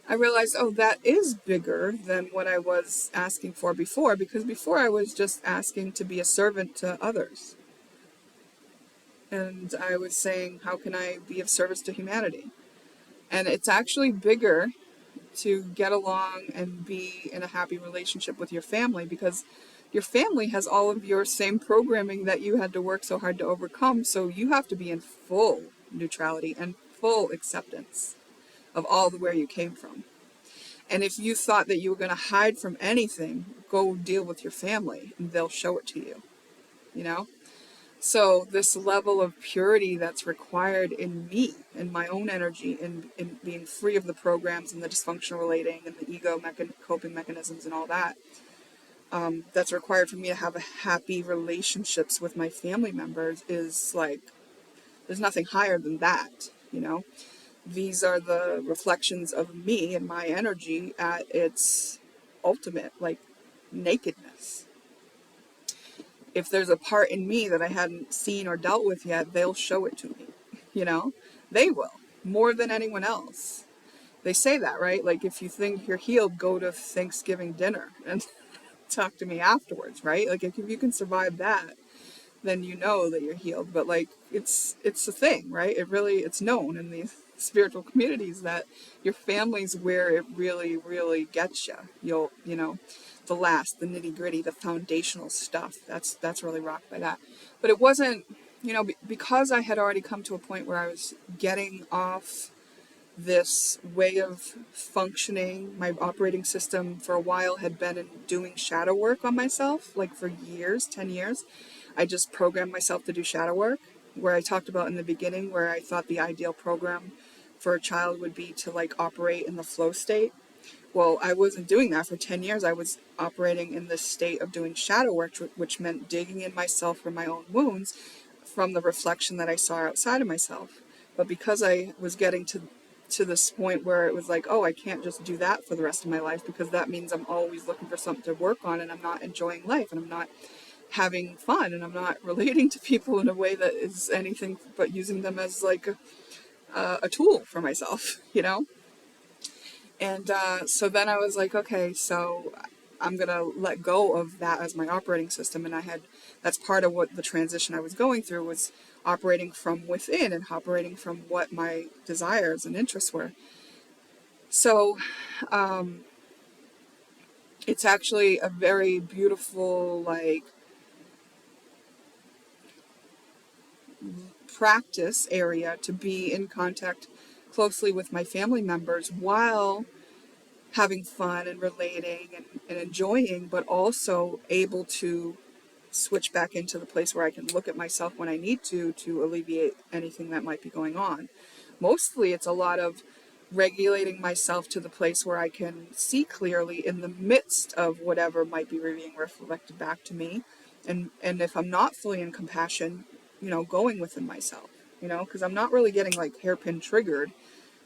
I realized, oh, that is bigger than what I was asking for before, because before I was just asking to be a servant to others. And I was saying, how can I be of service to humanity? And it's actually bigger to get along and be in a happy relationship with your family, because your family has all of your same programming that you had to work so hard to overcome. So you have to be in full neutrality and full acceptance of all the where you came from. And if you thought that you were going to hide from anything, go deal with your family and they'll show it to you, you know? So this level of purity that's required in me, in my own energy, in being free of the programs and the dysfunctional relating and the ego coping mechanisms and all that, that's required for me to have a happy relationships with my family members is like, there's nothing higher than that, you know? These are the reflections of me and my energy at its ultimate, like, nakedness. If there's a part in me that I hadn't seen or dealt with yet, they'll show it to me, you know? They will, more than anyone else. They say that, right? Like, if you think you're healed, go to Thanksgiving dinner and talk to me afterwards, right? Like, if you can survive that, then you know that you're healed. But like, it's a thing, right? It's known in these spiritual communities that your family's where it really, really gets you. The the nitty gritty, the foundational stuff. That's really rocked by that. But it wasn't, because I had already come to a point where I was getting off this way of functioning. My operating system for a while had been in doing shadow work on myself, like for years, 10 years. I just programmed myself to do shadow work, where I talked about in the beginning, where I thought the ideal program for a child would be to like operate in the flow state. Well, I wasn't doing that for 10 years. I was operating in this state of doing shadow work, which meant digging in myself for my own wounds from the reflection that I saw outside of myself. But because I was getting to this point where it was like, oh, I can't just do that for the rest of my life, because that means I'm always looking for something to work on and I'm not enjoying life and I'm not having fun and I'm not relating to people in a way that is anything but using them as like a tool for myself, you know? And so then I was like, okay, so I'm going to let go of that as my operating system. And that's part of what the transition I was going through, was operating from within and operating from what my desires and interests were. So it's actually a very beautiful, like, practice area to be in contact closely with my family members while having fun and relating and enjoying, but also able to switch back into the place where I can look at myself when I need to alleviate anything that might be going on. Mostly it's a lot of regulating myself to the place where I can see clearly in the midst of whatever might be being reflected back to me. And if I'm not fully in compassion, going within myself, because I'm not really getting like hairpin triggered,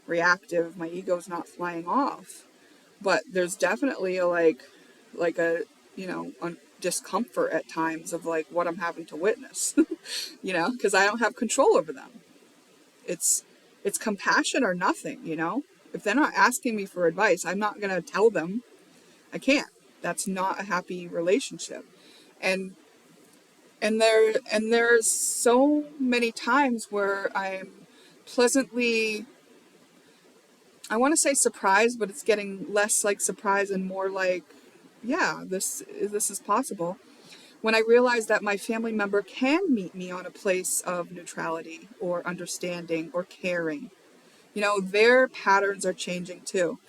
reactive, my ego's not flying off. But there's definitely a discomfort at times of like what I'm having to witness, because I don't have control over them. It's compassion or nothing, If they're not asking me for advice, I'm not going to tell them. I can't. That's not a happy relationship. And there's so many times where I'm pleasantly, I want to say surprised, but it's getting less like surprise and more like, yeah, this is possible. When I realize that my family member can meet me on a place of neutrality or understanding or caring, their patterns are changing too.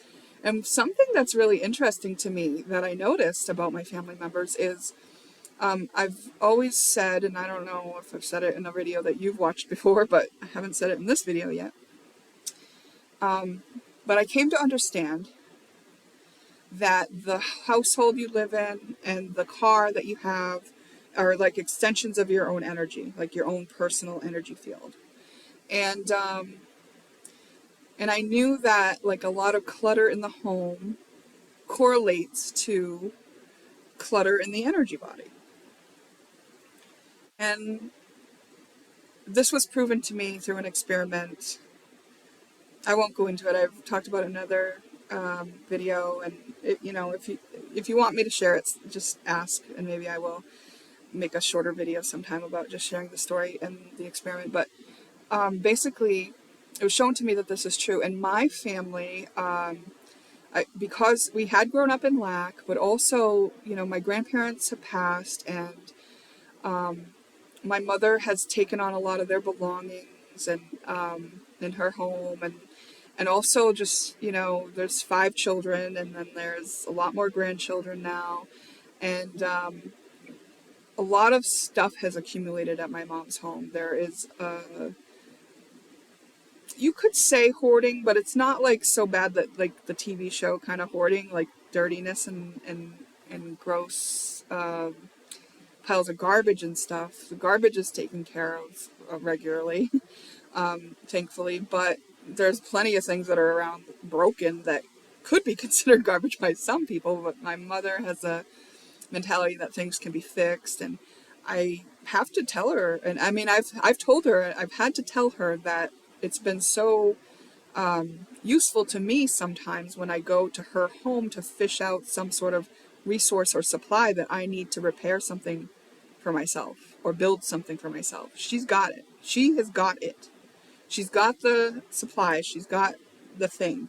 And something that's really interesting to me that I noticed about my family members is I've always said, and I don't know if I've said it in a video that you've watched before, but I haven't said it in this video yet. But I came to understand that the household you live in and the car that you have are like extensions of your own energy, like your own personal energy field. And I knew that like a lot of clutter in the home correlates to clutter in the energy body. And this was proven to me through an experiment. I won't go into it. I've talked about another video, and if you want me to share it, just ask, and maybe I will make a shorter video sometime about just sharing the story and the experiment. But basically, it was shown to me that this is true. And my family, because we had grown up in lack, but also, my grandparents have passed, and my mother has taken on a lot of their belongings and in her home, and also just, there's 5 children, and then there's a lot more grandchildren now, and a lot of stuff has accumulated at my mom's home. There is you could say hoarding, but it's not like so bad that like the TV show kind of hoarding, like dirtiness and gross piles of garbage and stuff. The garbage is taken care of regularly, thankfully, but there's plenty of things that are around broken that could be considered garbage by some people. But my mother has a mentality that things can be fixed, and I have to tell her, and I mean I've told her, I've had to tell her that it's been so useful to me sometimes when I go to her home to fish out some sort of resource or supply that I need to repair something for myself or build something for myself. She's got it. She has got it. She's got the supplies. She's got the thing.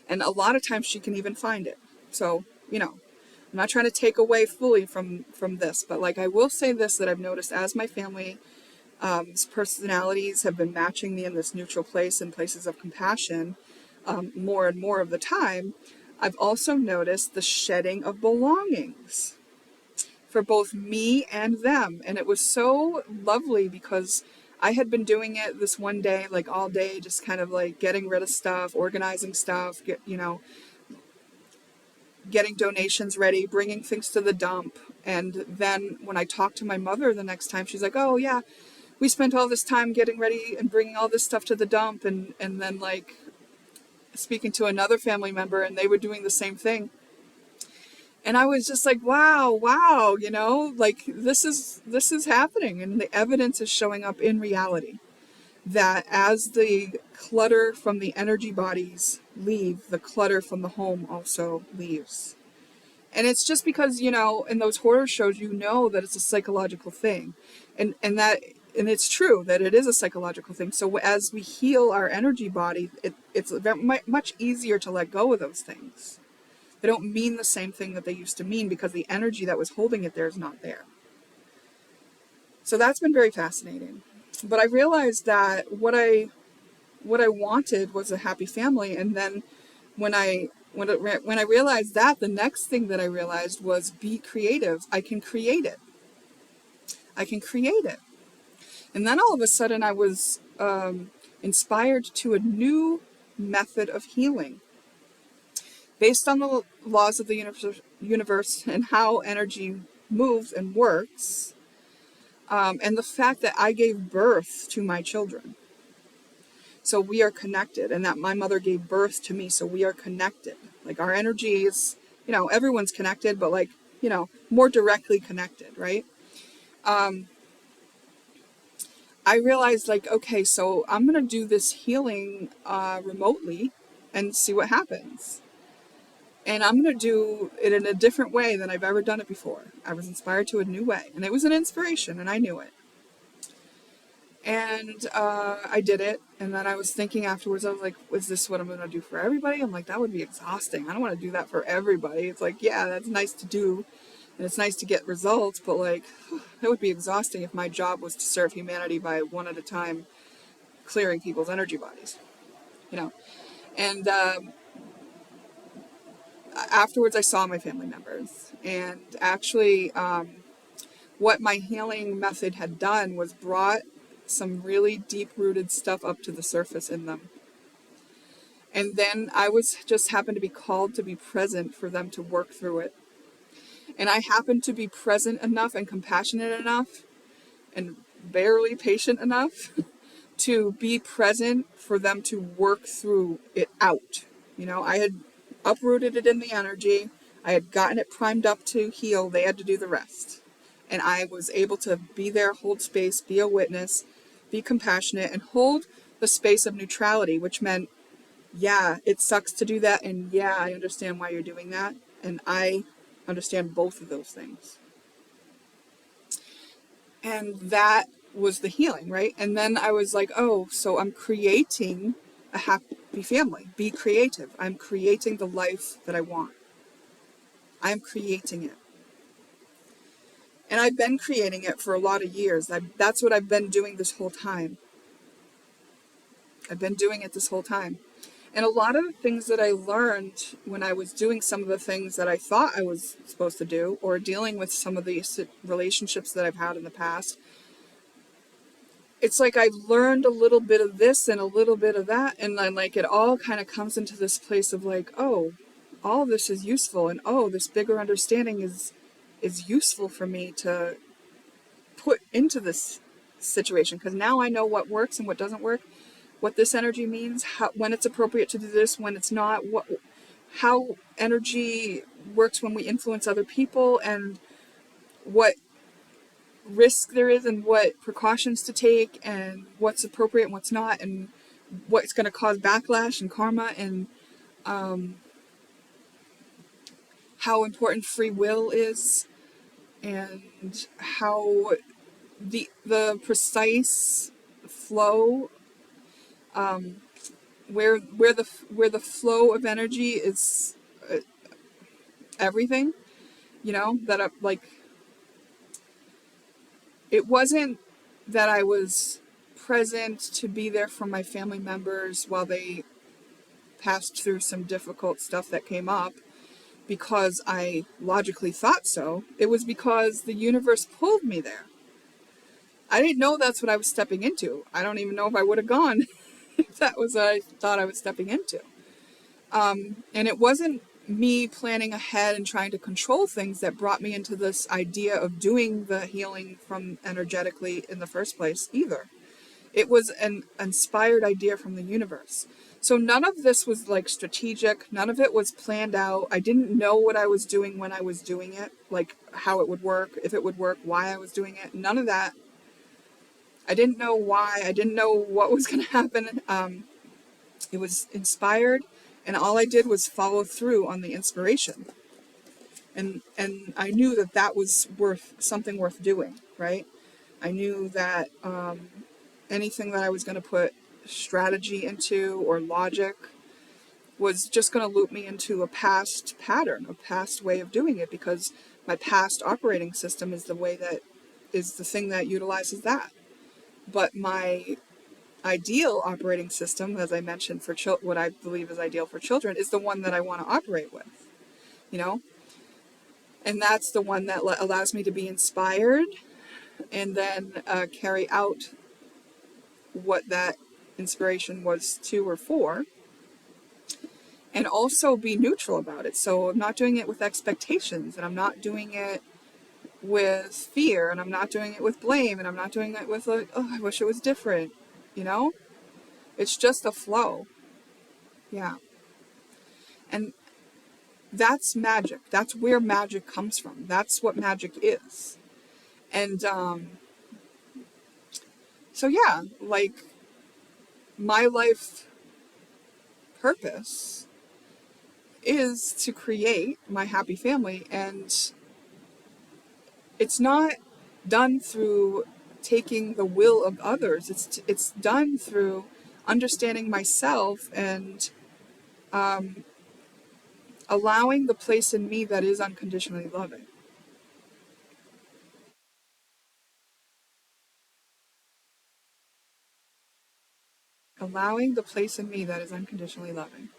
And a lot of times she can even find it. So, I'm not trying to take away fully from this, but like I will say this, that I've noticed as my family personalities have been matching me in this neutral place in places of compassion more and more of the time, I've also noticed the shedding of belongings for both me and them. And it was so lovely because I had been doing it this one day, like all day, just kind of like getting rid of stuff, organizing stuff, getting donations ready, bringing things to the dump. And then when I talked to my mother the next time, she's like, oh yeah, we spent all this time getting ready and bringing all this stuff to the dump, and then like speaking to another family member, and they were doing the same thing. And I was just like, wow, like this is happening, and the evidence is showing up in reality that as the clutter from the energy bodies leave, the clutter from the home also leaves. And it's just because, in those horror shows, that it's a psychological thing. And it's true that it is a psychological thing. So as we heal our energy body, it's much easier to let go of those things. They don't mean the same thing that they used to mean because the energy that was holding it there is not there. So that's been very fascinating. But I realized that what I wanted was a happy family. And then when I realized that, the next thing that I realized was be creative. I can create it. I can create it. And then all of a sudden I was inspired to a new method of healing based on the laws of the universe and how energy moves and works, and the fact that I gave birth to my children. So we are connected, and that my mother gave birth to me, so we are connected. Like our energy is, everyone's connected, but like, more directly connected, right? I realized like, okay, so I'm going to do this healing remotely and see what happens. And I'm going to do it in a different way than I've ever done it before. I was inspired to a new way, and it was an inspiration, and I knew it. And I did it, and then I was thinking afterwards, I was like, is this what I'm going to do for everybody? I'm like, that would be exhausting. I don't want to do that for everybody. It's like, yeah, that's nice to do, and it's nice to get results, but like, that would be exhausting if my job was to serve humanity by one at a time, clearing people's energy bodies, And afterwards, I saw my family members, and actually, what my healing method had done was brought some really deep-rooted stuff up to the surface in them. And then I was just happened to be called to be present for them to work through it. And I happened to be present enough and compassionate enough and barely patient enough to be present for them to work through it out. I had uprooted it in the energy. I had gotten it primed up to heal. They had to do the rest. And I was able to be there, hold space, be a witness, be compassionate, and hold the space of neutrality, which meant, yeah, it sucks to do that, and yeah, I understand why you're doing that, and I understand both of those things. And that was the healing, right? And then I was like, oh, so I'm creating a happy family. Be creative. I'm creating the life that I want. I'm creating it. And I've been creating it for a lot of years. That's what I've been doing this whole time. I've been doing it this whole time. And a lot of the things that I learned when I was doing some of the things that I thought I was supposed to do, or dealing with some of these relationships that I've had in the past, it's like I learned a little bit of this and a little bit of that, and then like it all kind of comes into this place of like, oh, all of this is useful, and oh, this bigger understanding is useful for me to put into this situation, because now I know what works and what doesn't work, what this energy means, when it's appropriate to do this, when it's not, how energy works when we influence other people, and what risk there is and what precautions to take, and what's appropriate and what's not, and what's going to cause backlash and karma, and how important free will is, and how the precise flow, where the flow of energy is everything, that like it wasn't that I was present to be there for my family members while they passed through some difficult stuff that came up because I logically thought so. It was because the universe pulled me there. I didn't know that's what I was stepping into. I don't even know if I would have gone if that was what I thought I was stepping into. And it wasn't me planning ahead and trying to control things that brought me into this idea of doing the healing from energetically in the first place either. It was an inspired idea from the universe. So none of this was like strategic. None of it was planned out. I didn't know what I was doing when I was doing it, like how it would work, if it would work, why I was doing it. None of that. I didn't know why. I didn't know what was going to happen. It was inspired, and all I did was follow through on the inspiration. And I knew that was something worth doing, right? I knew that anything that I was going to put strategy into or logic was just going to loop me into a past pattern, a past way of doing it, because my past operating system is the thing that utilizes that. But my ideal operating system, as I mentioned, for what I believe is ideal for children, is the one that I want to operate with, and that's the one that allows me to be inspired and then carry out what that inspiration was to or for, and also be neutral about it. So I'm not doing it with expectations, and I'm not doing it with fear, and I'm not doing it with blame, and I'm not doing it with like, oh, I wish it was different, you know? It's just a flow. Yeah. And that's magic. That's where magic comes from. That's what magic is. And so yeah, like my life purpose is to create my happy family, and it's not done through taking the will of others. It's done through understanding myself and allowing the place in me that is unconditionally loving. Allowing the place in me that is unconditionally loving.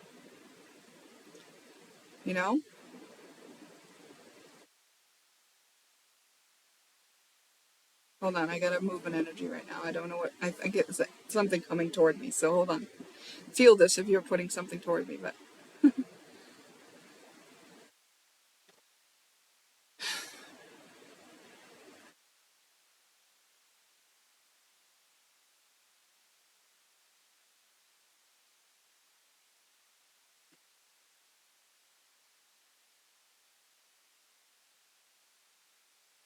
You know? Hold on, I got a movement energy right now. I don't know what I think it's something coming toward me. So hold on. Feel this if you're putting something toward me, but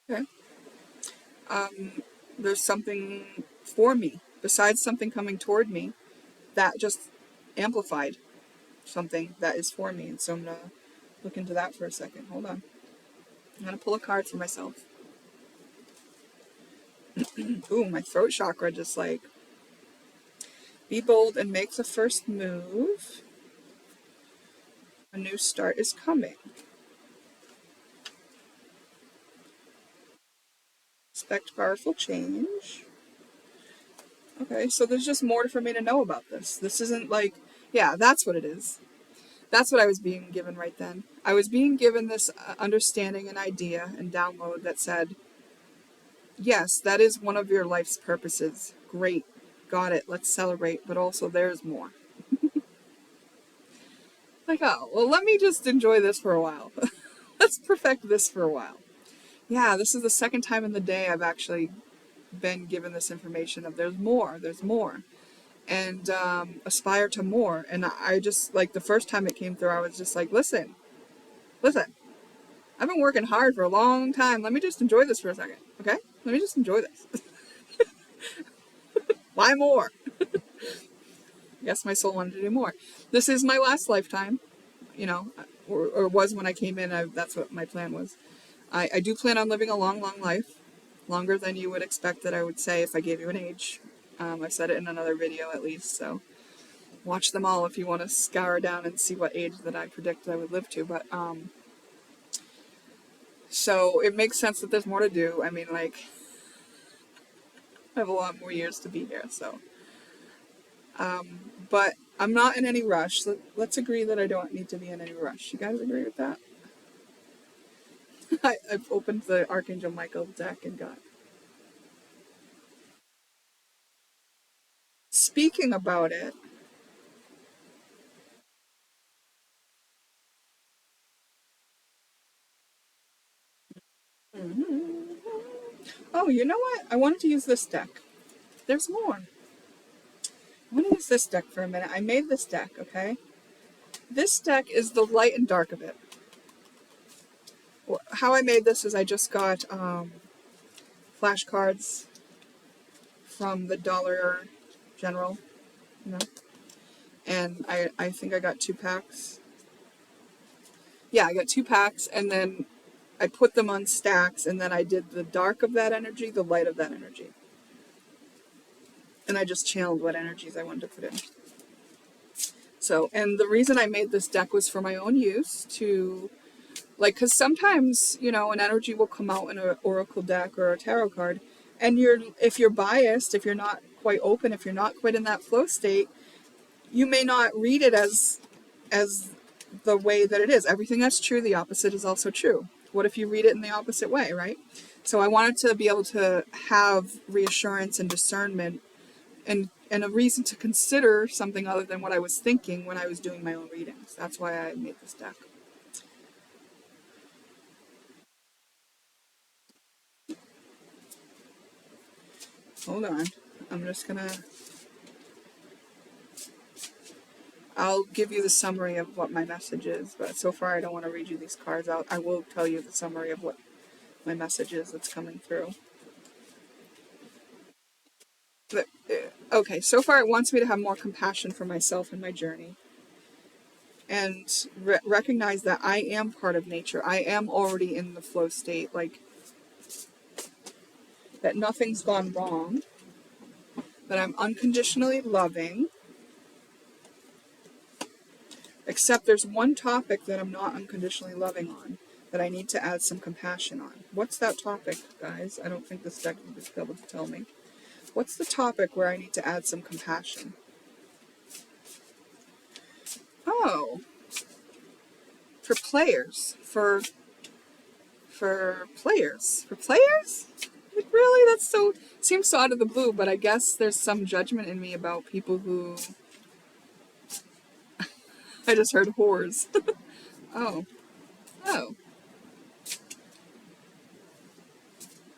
okay. There's something for me besides something coming toward me that just amplified something that is for me. And so I'm gonna look into that for a second. Hold on. I'm gonna pull a card for myself. Ooh, my throat chakra just like, be bold and make the first move. A new start is coming. Expect powerful change. Okay, so there's just more for me to know about this. This isn't like, yeah, that's what it is. That's what I was being given right then. I was being given this understanding and idea and download that said, yes, that is one of your life's purposes. Great. Got it. Let's celebrate. But also, there's more. Like, oh, well, let me just enjoy this for a while. Let's perfect this for a while. Yeah, this is the second time in the day I've actually been given this information of there's more. And aspire to more. And I just, like, the first time it came through, I was just like, listen, I've been working hard for a long time. Let me just enjoy this for a second, okay? Let me just enjoy this. Why more? Yes, my soul wanted to do more. This is my last lifetime, you know, or was when I came in. That's what my plan was. I do plan on living a long, long life, longer than you would expect that I would say if I gave you an age. I said it in another video at least, so watch them all if you want to scour down and see what age that I predict I would live to. But so it makes sense that there's more to do. I mean, like, I have a lot more years to be here, so. But I'm not in any rush. Let's agree that I don't need to be in any rush. You guys agree with that? I've opened the Archangel Michael deck and got. Speaking about it, oh, you know what? I wanted to use this deck. There's more. I want to use this deck for a minute. I made this deck, okay? This deck is the light and dark of it. How I made this is I just got flashcards from the Dollar General, you know, and I think I got 2 packs. Yeah, I got 2 packs, and then I put them on stacks, and then I did the dark of that energy, the light of that energy. And I just channeled what energies I wanted to put in. So, and the reason I made this deck was for my own use to, like, because sometimes, you know, an energy will come out in an oracle deck or a tarot card, and if you're biased, if you're not quite open, if you're not quite in that flow state, you may not read it as the way that it is. Everything that's true, the opposite is also true. What if you read it in the opposite way, right? So I wanted to be able to have reassurance and discernment and a reason to consider something other than what I was thinking when I was doing my own readings. That's why I made this deck. Hold on. I'm just gonna... I'll give you the summary of what my message is, but so far I don't want to read you these cards out. I will tell you the summary of what my message is that's coming through. But, okay, so far it wants me to have more compassion for myself and my journey. And recognize that I am part of nature. I am already in the flow state, like that nothing's gone wrong, that I'm unconditionally loving, except there's one topic that I'm not unconditionally loving on, that I need to add some compassion on. What's that topic, guys? I don't think this deck will be able to tell me. What's the topic where I need to add some compassion? Oh, for players. For players. For players? Like, really? That's so... Seems so out of the blue, but I guess there's some judgment in me about people who... I just heard whores. Oh. Oh.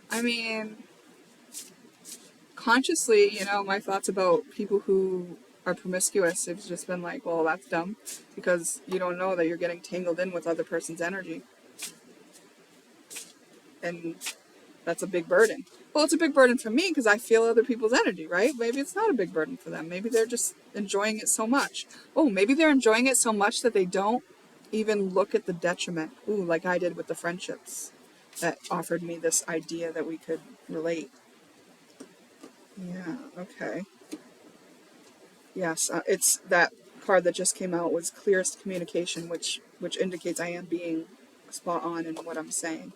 I mean, consciously, you know, my thoughts about people who are promiscuous, it's just been like, well, that's dumb, because you don't know that you're getting tangled in with other person's energy. And that's a big burden. Well, it's a big burden for me because I feel other people's energy, right? Maybe it's not a big burden for them. Maybe they're just enjoying it so much. Oh, maybe they're enjoying it so much that they don't even look at the detriment. Ooh, like I did with the friendships that offered me this idea that we could relate. Yeah, okay. Yes, it's that card that just came out was clearest communication, which indicates I am being spot on in what I'm saying.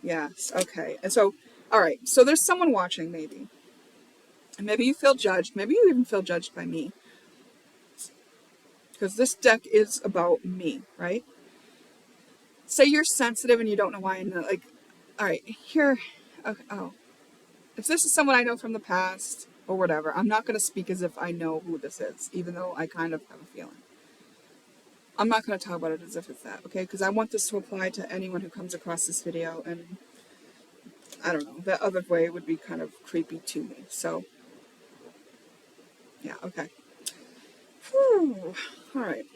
Yes, okay. And so, all right, so there's someone watching maybe. And maybe you feel judged. Maybe you even feel judged by me. Because this deck is about me, right? Say you're sensitive and you don't know why. And like, all right, here, okay, oh. If this is someone I know from the past or whatever, I'm not going to speak as if I know who this is, even though I kind of have a feeling. I'm not going to talk about it as if it's that, okay? Because I want this to apply to anyone who comes across this video, and I don't know, that other way would be kind of creepy to me. So, yeah, okay. Whew. All right.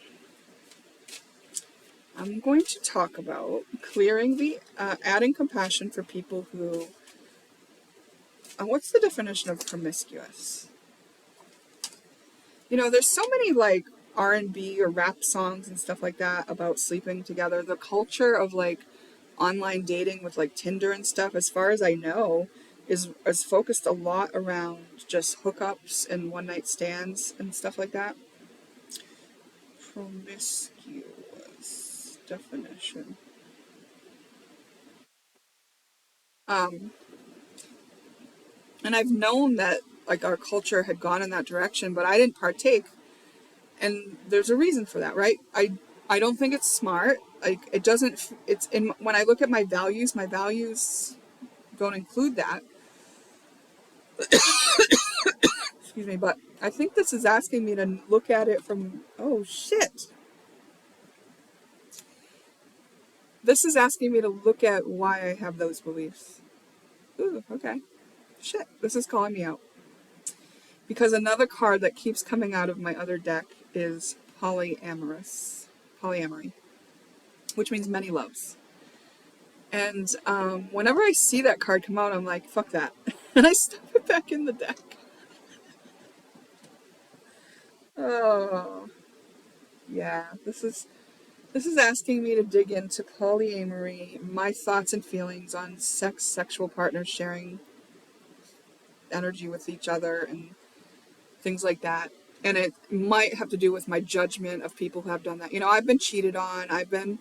I'm going to talk about clearing the, adding compassion for people who, what's the definition of promiscuous? You know, there's so many like R&B or rap songs and stuff like that about sleeping together. The culture of like online dating with like Tinder and stuff, as far as I know, is focused a lot around just hookups and one night stands and stuff like that. Promiscuous definition. And I've known that like our culture had gone in that direction, but I didn't partake. And there's a reason for that, right? I don't think it's smart. Like it doesn't, it's in, when I look at my values don't include that. Excuse me, but I think this is asking me to look at it from, oh shit. This is asking me to look at why I have those beliefs. Ooh, okay. Shit, this is calling me out. Because another card that keeps coming out of my other deck is polyamory, which means many loves. And whenever I see that card come out, I'm like, fuck that. And I stuff it back in the deck. Oh, yeah. This is asking me to dig into polyamory, my thoughts and feelings on sexual partners sharing energy with each other and things like that. And it might have to do with my judgment of people who have done that. You know, I've been cheated on. I've been,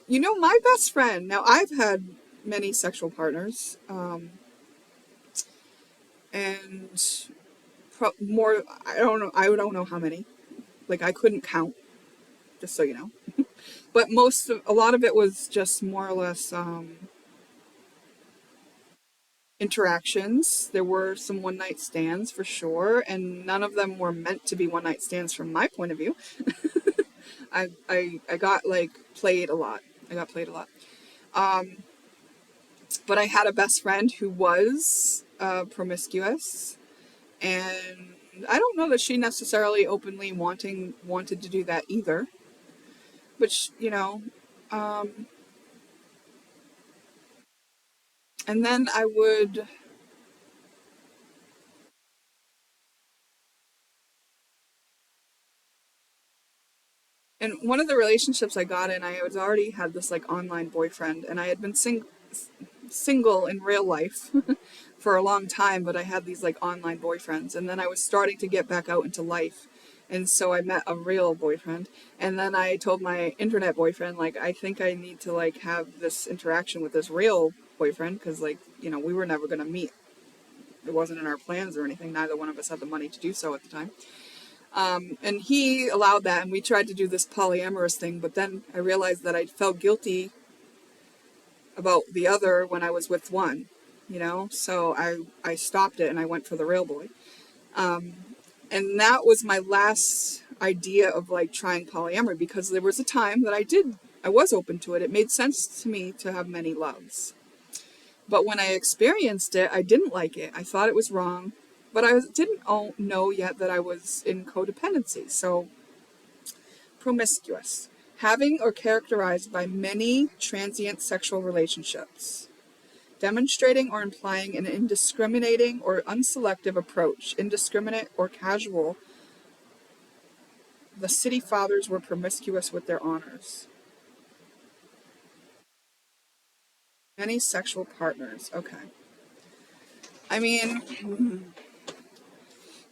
you know, my best friend. Now, I've had many sexual partners, and more. I don't know how many. Like I couldn't count. Just so you know. but a lot of it was just more or less interactions. There were some one night stands for sure, and none of them were meant to be one night stands from my point of view. I got like played a lot. I got played a lot. But I had a best friend who was promiscuous, and I don't know that she necessarily openly wanted to do that either. But and then I would, and one of the relationships I got in, I was already had this like online boyfriend, and I had been single in real life for a long time, but I had these like online boyfriends, and then I was starting to get back out into life. And so I met a real boyfriend, and then I told my internet boyfriend, like, I think I need to like have this interaction with this real boyfriend, because like, we were never going to meet. It wasn't in our plans or anything. Neither one of us had the money to do so at the time. And he allowed that, and we tried to do this polyamorous thing, but then I realized that I felt guilty about the other when I was with one, so I stopped it and I went for the real boy. And that was my last idea of like trying polyamory, because there was a time that I was open to it. It made sense to me to have many loves. But when I experienced it, I didn't like it. I thought it was wrong, but I didn't know yet that I was in codependency. So promiscuous, having or characterized by many transient sexual relationships, demonstrating or implying an indiscriminating or unselective approach, indiscriminate or casual. The city fathers were promiscuous with their honors. Many sexual partners. Okay. I mean,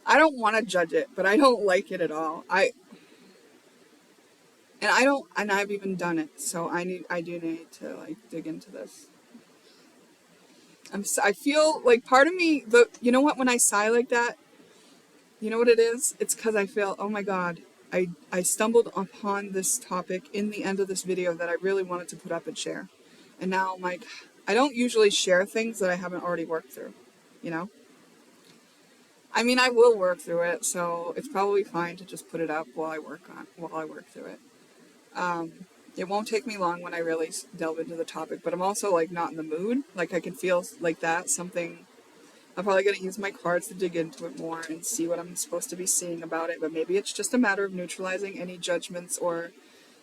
I don't want to judge it, but I don't like it at all. And I've even done it, so I do need to like dig into this. I feel like part of me, you know what, when I sigh like that, you know what it is? It's because I feel, oh my God, I stumbled upon this topic in the end of this video that I really wanted to put up and share. And now I'm like, I don't usually share things that I haven't already worked through, you know? I mean, I will work through it, so it's probably fine to just put it up while I work through it. It won't take me long when I really delve into the topic, but I'm also like not in the mood. Like I can feel like that something. I'm probably going to use my cards to dig into it more and see what I'm supposed to be seeing about it. But maybe it's just a matter of neutralizing any judgments or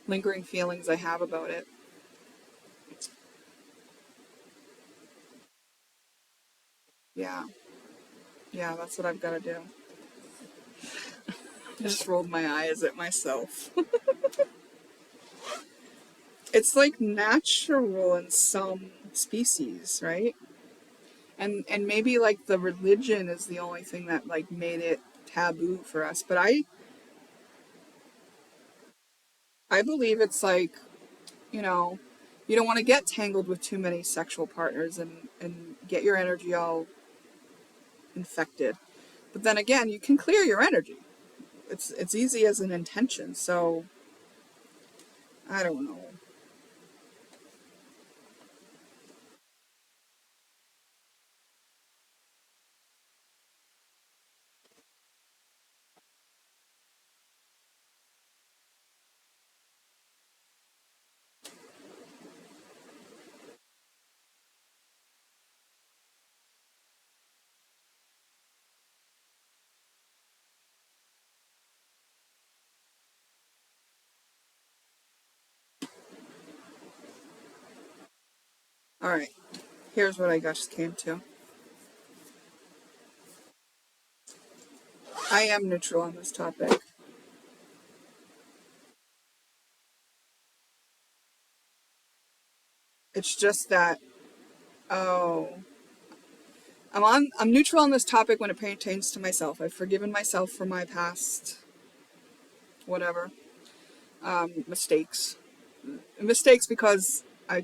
lingering feelings I have about it. Yeah, yeah, that's what I've got to do. I just rolled my eyes at myself. It's like natural in some species, right? And maybe like the religion is the only thing that like made it taboo for us. But I believe it's like, you know, you don't want to get tangled with too many sexual partners and get your energy all infected. But then again, you can clear your energy. It's easy as an intention. So I don't know. All right. Here's what I just came to. I am neutral on this topic. It's just that, oh, I'm neutral on this topic when it pertains to myself. I've forgiven myself for my past whatever mistakes. Mistakes because I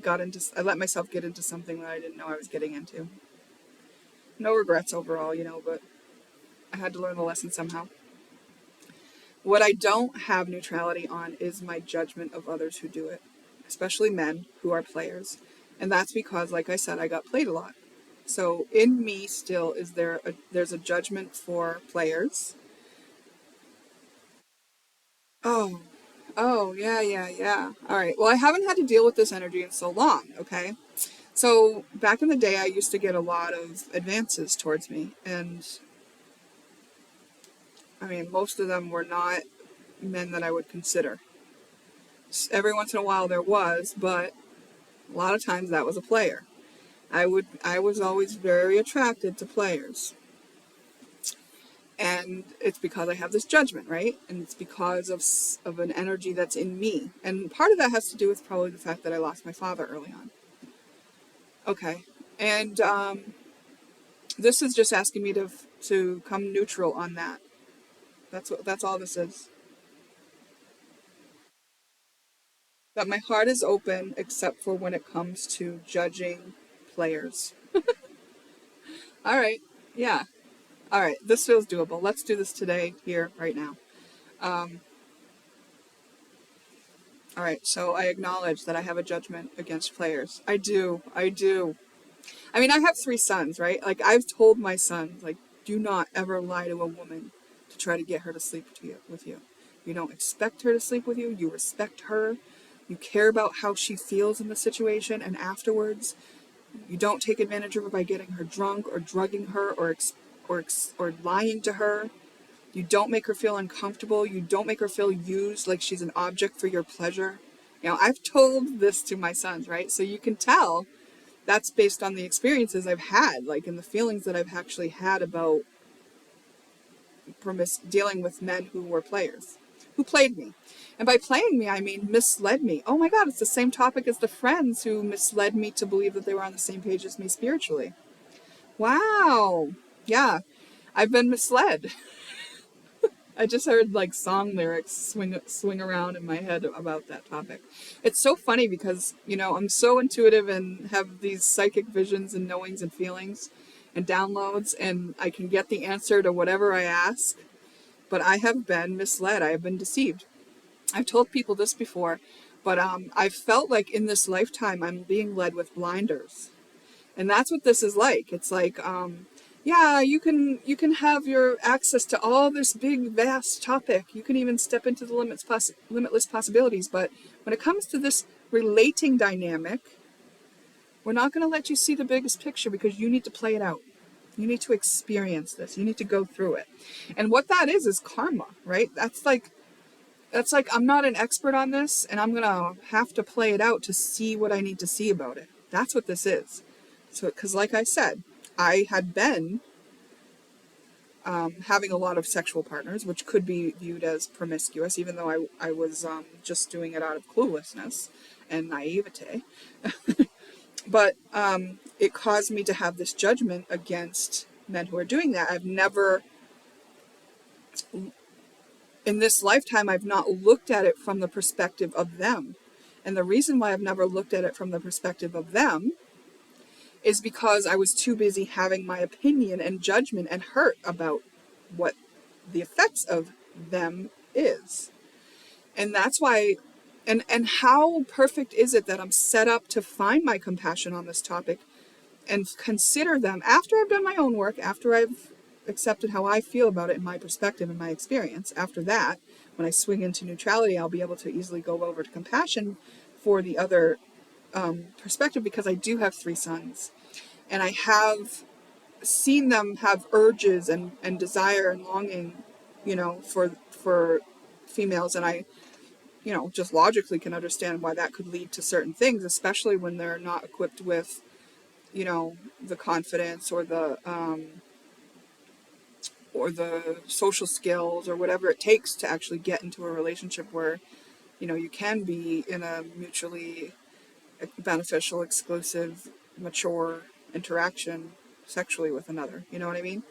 let myself get into something that I didn't know I was getting into. No regrets overall, but I had to learn the lesson somehow. What I don't have neutrality on is my judgment of others who do it. especially men who are players. And that's because, like I said, I got played a lot. So in me still there's a judgment for players. Oh, oh, yeah, yeah, yeah. All right. Well, I haven't had to deal with this energy in so long, okay? So back in the day, I used to get a lot of advances towards me. And I mean, most of them were not men that I would consider. Every once in a while there was, but a lot of times that was a player. I was always very attracted to players. And it's because I have this judgment, right? And it's because of an energy that's in me. And part of that has to do with probably the fact that I lost my father early on. Okay. And this is just asking me to come neutral on that. That's all this is. That my heart is open except for when it comes to judging players. All right. Yeah. All right. This feels doable. Let's do this today, here, right now. Um, all right. So I acknowledge that I have a judgment against players. I do. I do. I mean, I have 3 sons, right? Like, I've told my sons, like, do not ever lie to a woman to try to get her to sleep with you. You don't expect her to sleep with you. You respect her. You care about how she feels in the situation, and afterwards, you don't take advantage of her by getting her drunk or drugging her or lying to her. You don't make her feel uncomfortable. You don't make her feel used like she's an object for your pleasure. You know, I've told this to my sons, right? So you can tell that's based on the experiences I've had, like, and the feelings that I've actually had about dealing with men who were players, who played me. And by playing me, I mean misled me. Oh my God, it's the same topic as the friends who misled me to believe that they were on the same page as me spiritually. Wow. Yeah, I've been misled. I just heard like song lyrics swing around in my head about that topic. It's so funny because, you know, I'm so intuitive and have these psychic visions and knowings and feelings and downloads, and I can get the answer to whatever I ask, but I have been misled. I have been deceived. I've told people this before, but I've felt like in this lifetime I'm being led with blinders. And that's what this is like. It's like, yeah, you can have your access to all this big vast topic. You can even step into the limitless possibilities. But when it comes to this relating dynamic, we're not going to let you see the biggest picture because you need to play it out. You need to experience this. You need to go through it. And what that is karma, right? That's like I'm not an expert on this, and I'm gonna have to play it out to see what I need to see about it. That's what this is. So, because like I said, I had been having a lot of sexual partners, which could be viewed as promiscuous, even though I was just doing it out of cluelessness and naivete. But it caused me to have this judgment against men who are doing that. I've never, in this lifetime, I've not looked at it from the perspective of them. And the reason why I've never looked at it from the perspective of them is because I was too busy having my opinion and judgment and hurt about what the effects of them is. And that's why, and how perfect is it that I'm set up to find my compassion on this topic and consider them after I've done my own work, after I've accepted how I feel about it in my perspective and my experience. After that, when I swing into neutrality, I'll be able to easily go over to compassion for the other perspective, because I do have 3 sons. And I have seen them have urges and desire and longing, you know, for females. And I, you know, just logically can understand why that could lead to certain things, especially when they're not equipped with, you know, the confidence or the social skills or whatever it takes to actually get into a relationship where, you know, you can be in a mutually beneficial, exclusive, mature interaction sexually with another. You know what I mean?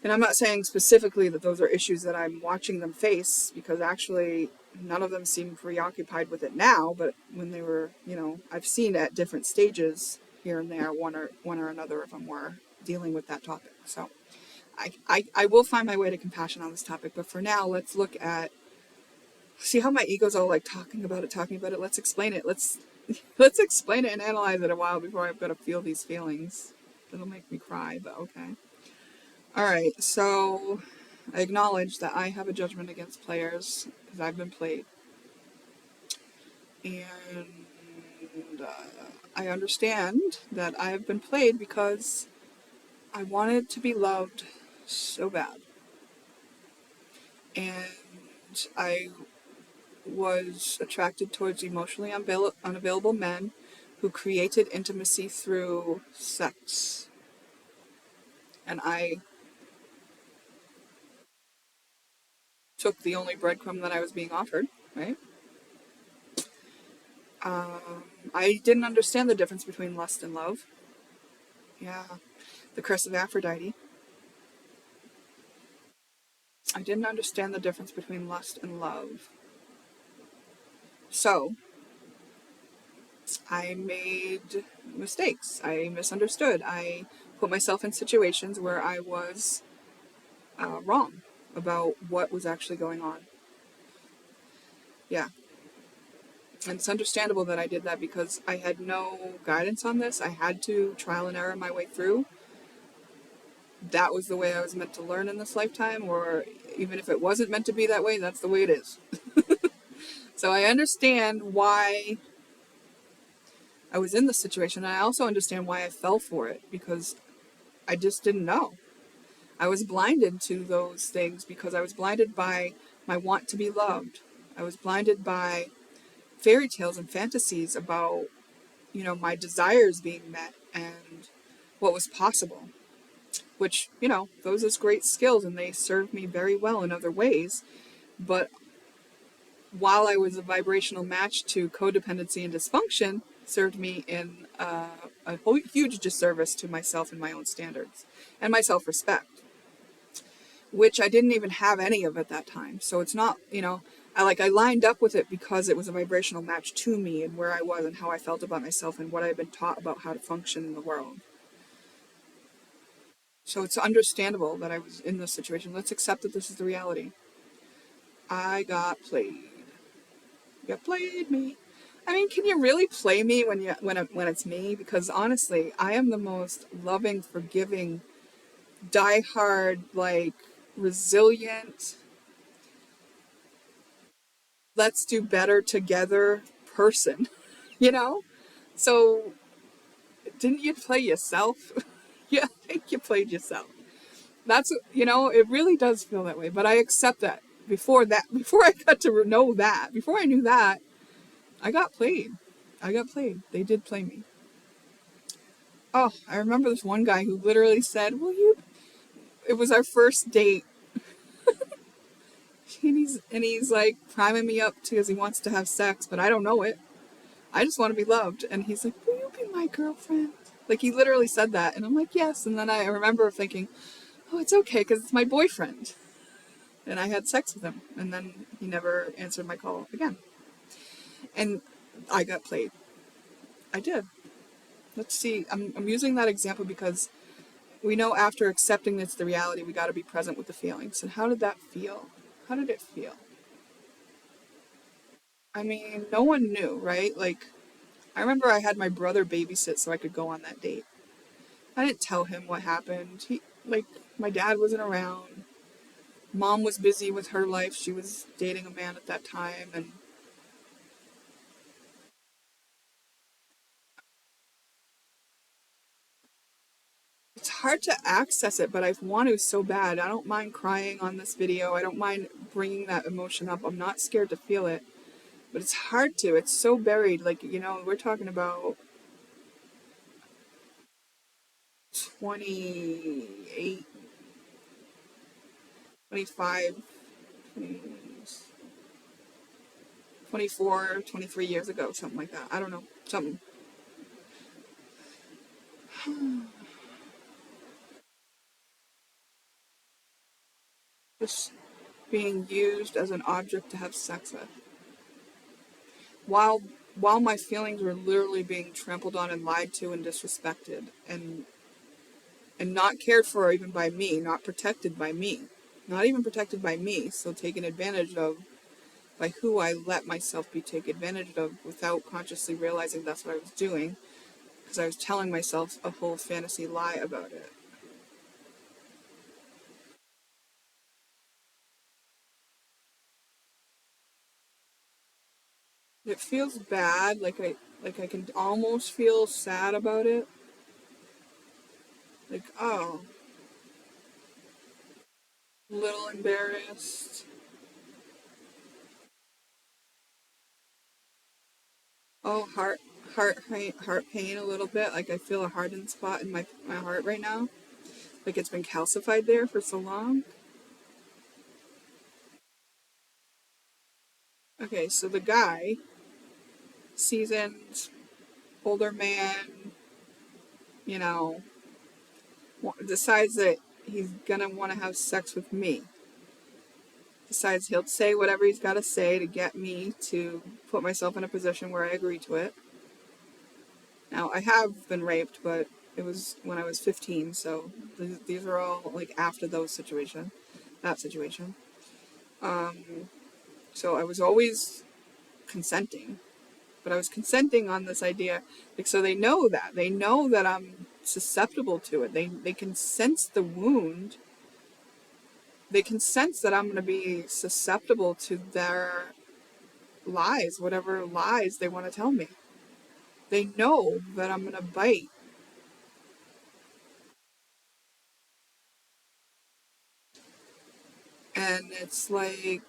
And I'm not saying specifically that those are issues that I'm watching them face, because actually none of them seem preoccupied with it now, but when they were, you know, I've seen at different stages here and there, one or another of them were dealing with that topic. So I will find my way to compassion on this topic, but for now, let's look at See how my ego's all like talking about it. Let's explain it. Let's explain it and analyze it a while before I've got to feel these feelings. It'll make me cry, but okay. All right, so I acknowledge that I have a judgment against players because I've been played. And I understand that I have been played because I wanted to be loved so bad. And I was attracted towards emotionally unavailable men who created intimacy through sex. And I took the only breadcrumb that I was being offered, right? I didn't understand the difference between lust and love. Yeah, the curse of Aphrodite. I didn't understand the difference between lust and love. So, I made mistakes. I misunderstood. I put myself in situations where I was wrong about what was actually going on. Yeah. And it's understandable that I did that because I had no guidance on this. I had to trial and error my way through. That was the way I was meant to learn in this lifetime, or even if it wasn't meant to be that way, that's the way it is. So I understand why I was in this situation. And I also understand why I fell for it, because I just didn't know. I was blinded to those things because I was blinded by my want to be loved. I was blinded by fairy tales and fantasies about, my desires being met and what was possible, which, those is great skills and they served me very well in other ways. But while I was a vibrational match to codependency and dysfunction, served me in a huge disservice to myself and my own standards and my self-respect, which I didn't even have any of at that time. So it's not, I lined up with it because it was a vibrational match to me and where I was and how I felt about myself and what I've been taught about how to function in the world. So it's understandable that I was in this situation. Let's accept that this is the reality. I got played. You played me. I mean, can you really play me when it's me? Because honestly, I am the most loving, forgiving, diehard, resilient, let's do better together person, you know? So, didn't you play yourself? Yeah, I think you played yourself. That's, it really does feel that way, but I accept that. Before I got to know that, before I knew that, I got played. They did play me. Oh, I remember this one guy who literally said, it was our first date. And he's like priming me up because he wants to have sex, but I don't know it. I just want to be loved. And he's like, will you be my girlfriend? Like, he literally said that. And I'm like, yes. And then I remember thinking, oh, it's okay because it's my boyfriend. And I had sex with him. And then he never answered my call again. And I got played. I did. Let's see. I'm using that example because we know after accepting it's the reality, we got to be present with the feelings. And how did that feel? How did it feel? I mean, no one knew, right? Like, I remember I had my brother babysit so I could go on that date. I didn't tell him what happened. My dad wasn't around. Mom was busy with her life. She was dating a man at that time, and it's hard to access it, but I want to so bad. I don't mind crying on this video. I don't mind bringing that emotion up. I'm not scared to feel it, but it's hard to. It's so buried. We're talking about 28, 25, 20, 24, 23 years ago, something like that. I don't know. Something. Just being used as an object to have sex with. While my feelings were literally being trampled on and lied to and disrespected and not cared for even by me, not protected by me. Not even protected by me, so taken advantage of by who I let myself be taken advantage of without consciously realizing that's what I was doing, because I was telling myself a whole fantasy lie about it. It feels bad, like I can almost feel sad about it. Like, oh, a little embarrassed. Oh, heart pain a little bit. Like I feel a hardened spot in my heart right now. Like it's been calcified there for so long. Okay, so the guy, seasoned, older man, you know, decides that he's gonna want to have sex with me. Decides he'll say whatever he's got to say to get me to put myself in a position where I agree to it. Now, I have been raped, but it was when I was 15, so these are all like after that situation. So I was always consenting, but I was consenting on this idea, like, so they know that I'm susceptible to it. They can sense the wound. They can sense that I'm going to be susceptible to their lies, whatever lies they want to tell me. They know that I'm going to bite. And it's like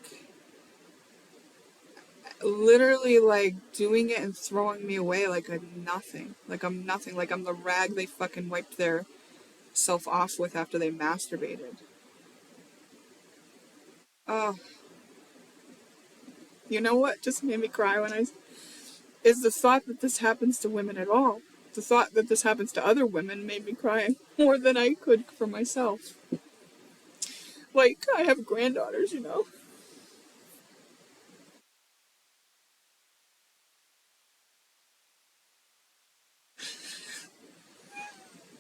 literally like doing it and throwing me away like I'm nothing. Like I'm nothing. Like I'm the rag they fucking wiped their self off with after they masturbated. Oh, you know what just made me cry when I is the thought that this happens to women at all. The thought that this happens to other women made me cry more than I could for myself. Like, I have granddaughters, you know.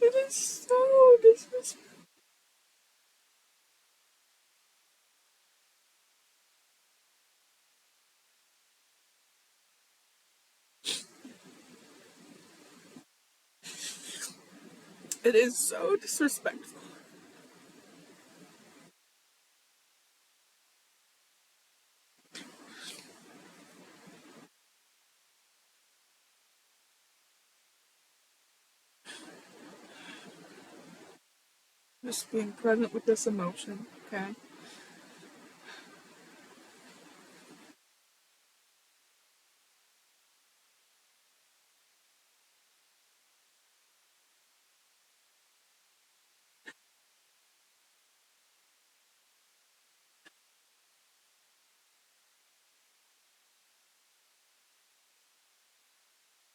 It is so disrespectful. It is so disrespectful. Just being present with this emotion, okay?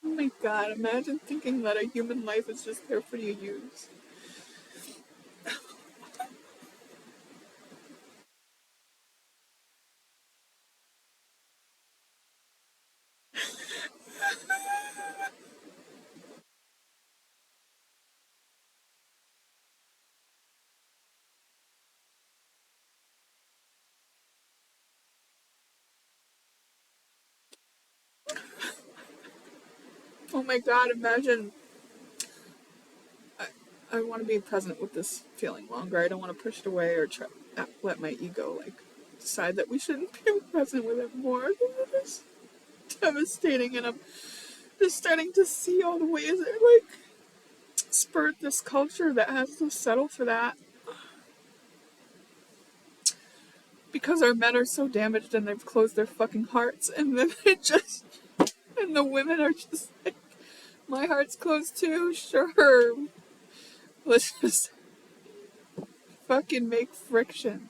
Oh my god, imagine thinking that a human life is just there for you to use. Oh my god, imagine. I, I want to be present with this feeling longer. I don't want to push it away or let my ego, like, decide that we shouldn't be present with it more. It is devastating, and I'm just starting to see all the ways that, like, spurred this culture that has to settle for that because our men are so damaged and they've closed their fucking hearts, and then and the women are just like, my heart's closed too, sure, let's just fucking make friction.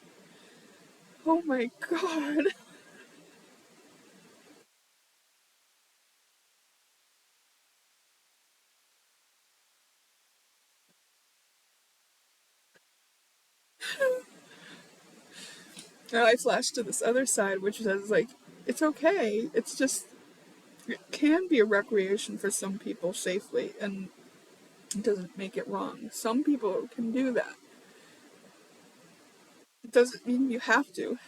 Oh my god. Now I flash to this other side which says, like, it's okay, it's just, it can be a recreation for some people safely, and it doesn't make it wrong. Some people can do that. It doesn't mean you have to.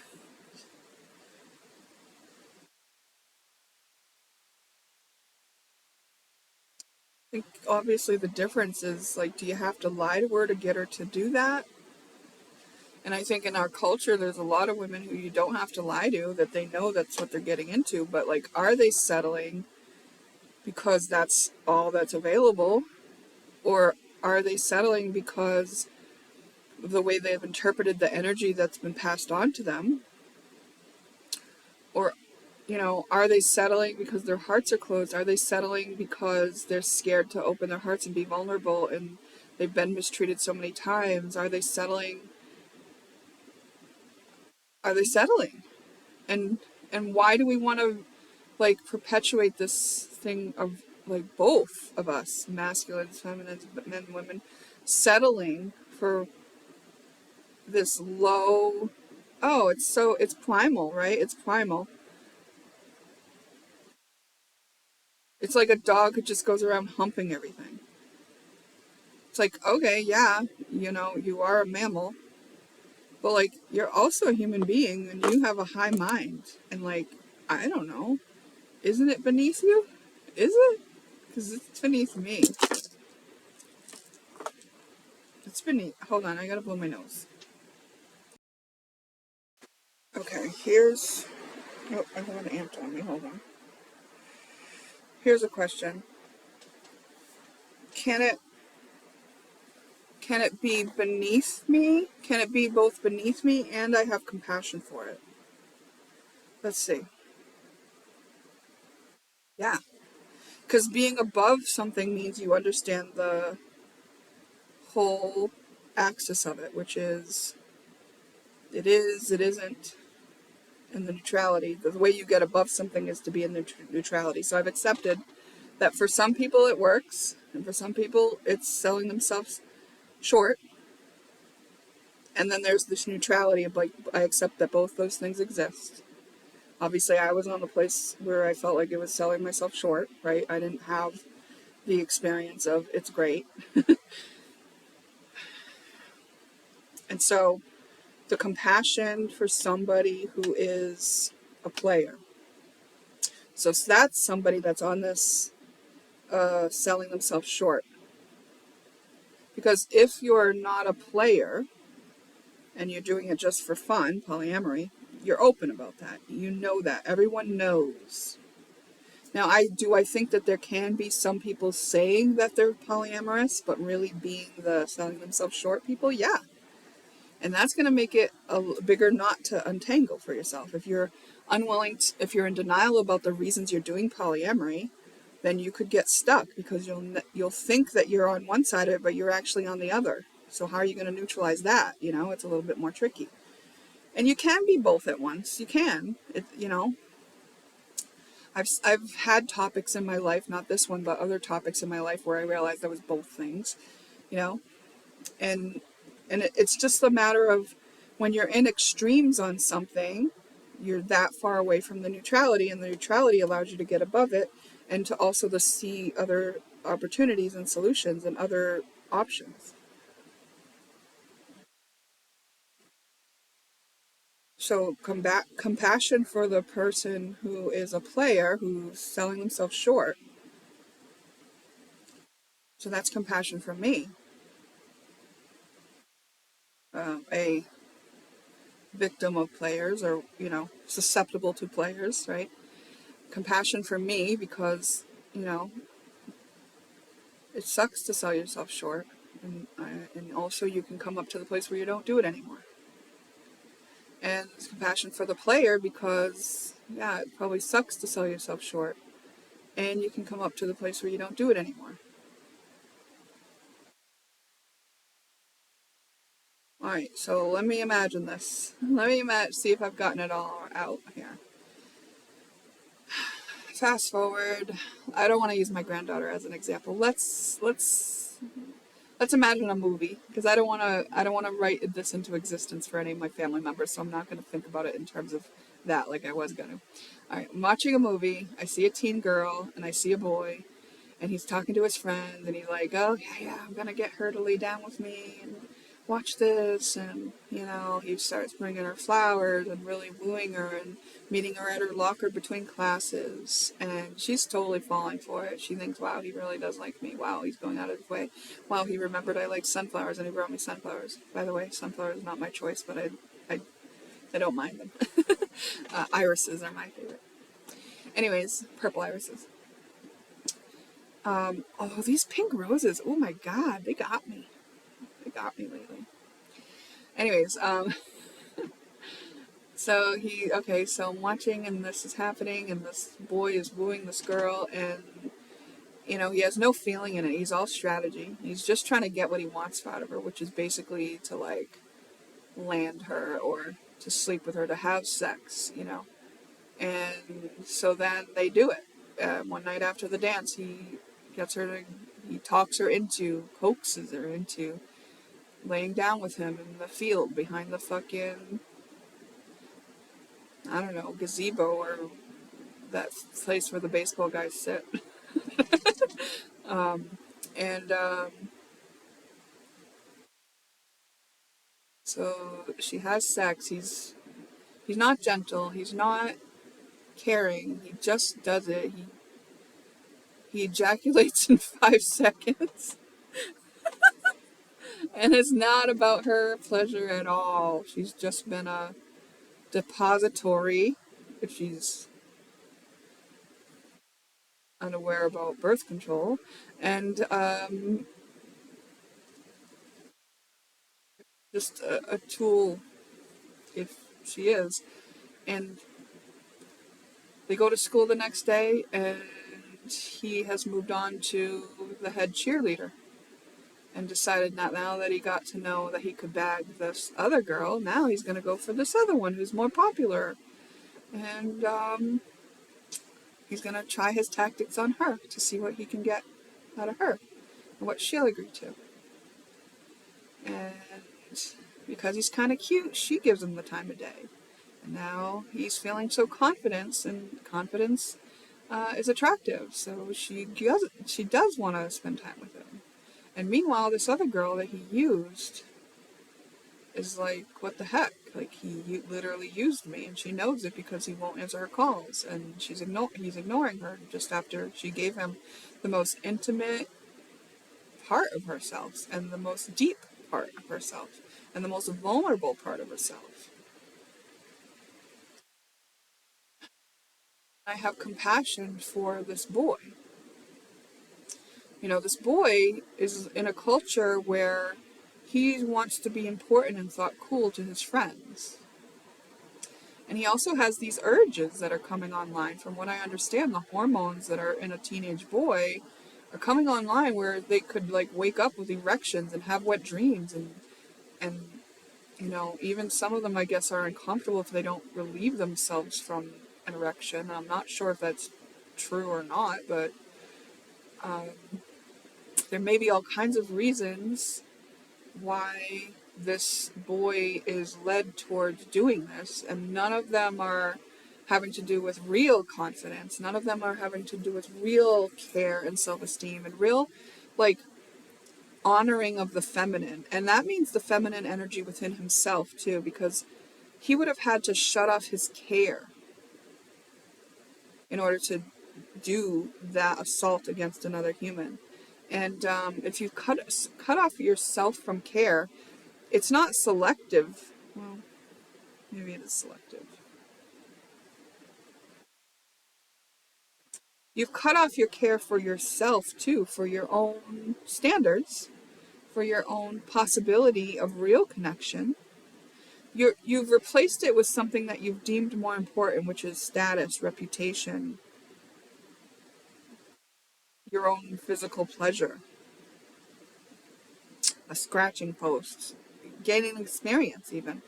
I think obviously the difference is like, do you have to lie to her to get her to do that? And I think in our culture, there's a lot of women who you don't have to lie to, that they know that's what they're getting into. But like, are they settling because that's all that's available? Or are they settling because of the way they've interpreted the energy that's been passed on to them? Or, are they settling because their hearts are closed? Are they settling because they're scared to open their hearts and be vulnerable and they've been mistreated so many times? Are they settling? And why do we want to like perpetuate this thing of like both of us, masculines, feminines, men, women, settling for this low? Oh, it's primal, right? It's primal. It's like a dog who just goes around humping everything. It's like, okay, yeah, you are a mammal, but like you're also a human being and you have a high mind. And like, I don't know, isn't it beneath you? Is it? Because it's beneath me. It's beneath. Hold on, I gotta blow my nose. Okay, here's. Oh, I have an ant on me. Hold on. Here's a question. Can it be beneath me? Can it be both beneath me and I have compassion for it? Let's see. Yeah. Because being above something means you understand the whole axis of it, which is it is, it isn't, and the neutrality. The way you get above something is to be in the neutrality. So I've accepted that for some people it works, and for some people it's selling themselves short. And then there's this neutrality of like, I accept that both those things exist. Obviously, I was on the place where I felt like it was selling myself short, right? I didn't have the experience of it's great. And so the compassion for somebody who is a player. So that's somebody that's on this selling themselves short. Because if you're not a player and you're doing it just for fun, polyamory, you're open about that. You know that. Everyone knows. Now, I think that there can be some people saying that they're polyamorous, but really being the selling themselves short people? Yeah. And that's going to make it a bigger knot to untangle for yourself. If you're if you're in denial about the reasons you're doing polyamory, then you could get stuck because you'll think that you're on one side of it, but you're actually on the other. So how are you going to neutralize that? It's a little bit more tricky. And you can be both at once. You can. I've had topics in my life, not this one, but other topics in my life where I realized I was both things, you know, and it's just a matter of when you're in extremes on something, you're that far away from the neutrality, and the neutrality allows you to get above it and to also to see other opportunities and solutions and other options. So compassion for the person who is a player who's selling themselves short. So that's compassion for me, a victim of players, or susceptible to players, right? Compassion for me because you know it sucks to sell yourself short, and also you can come up to the place where you don't do it anymore. And compassion for the player because yeah, it probably sucks to sell yourself short, and you can come up to the place where you don't do it anymore. All right, so let me imagine this. Let me see if I've gotten it all out here. Fast forward. I don't want to use my granddaughter as an example. Let's imagine a movie, because I don't want to write this into existence for any of my family members, so I'm not going to think about it in terms of that like I was going to. All right, I'm watching a movie. I see a teen girl and I see a boy, and he's talking to his friend, and he's like, "Oh yeah, I'm going to get her to lay down with me, and watch this, and he starts bringing her flowers and really wooing her and meeting her at her locker between classes, and she's totally falling for it. She thinks, wow, he really does like me. Wow, he's going out of his way. Wow, he remembered I like sunflowers and he brought me sunflowers. By the way, sunflowers is not my choice, but I don't mind them. Irises are my favorite. Anyways, purple irises. Oh, these pink roses. Oh my god, they got me. They got me lately. Anyways, so I'm watching and this is happening and this boy is wooing this girl and, he has no feeling in it. He's all strategy. He's just trying to get what he wants out of her, which is basically to, like, land her or to sleep with her, to have sex. And so then they do it. One night after the dance, he talks her into, coaxes her into laying down with him in the field behind the fucking, I don't know, gazebo or that place where the baseball guys sit. And so she has sex. He's not gentle. He's not caring. He just does it. He ejaculates in 5 seconds. And it's not about her pleasure at all. She's just been a depository, if she's unaware about birth control, and just a tool, if she is. And they go to school the next day, and he has moved on to the head cheerleader and decided that now that he got to know that he could bag this other girl, now he's going to go for this other one who's more popular. And he's going to try his tactics on her to see what he can get out of her and what she'll agree to. And because he's kind of cute, she gives him the time of day. And now he's feeling so confident, and confidence is attractive. So she does want to spend time with him. And meanwhile, this other girl that he used is like, what the heck? Like, he literally used me, and she knows it because he won't answer her calls. And he's ignoring her just after she gave him the most intimate part of herself, and the most deep part of herself, and the most vulnerable part of herself. I have compassion for this boy. This boy is in a culture where he wants to be important and thought cool to his friends. And he also has these urges that are coming online. From what I understand, the hormones that are in a teenage boy are coming online where they could, like, wake up with erections and have wet dreams. And even some of them, I guess, are uncomfortable if they don't relieve themselves from an erection. I'm not sure if that's true or not, but there may be all kinds of reasons why this boy is led towards doing this, and none of them are having to do with real confidence. None of them are having to do with real care and self-esteem and real, like, honoring of the feminine. And that means the feminine energy within himself too, because he would have had to shut off his care in order to do that assault against another human. And if you cut off yourself from care, it's not selective. Well, maybe it is selective. You've cut off your care for yourself too, for your own standards, for your own possibility of real connection. You've replaced it with something that you've deemed more important, which is status, reputation, your own physical pleasure, a scratching post, gaining experience even.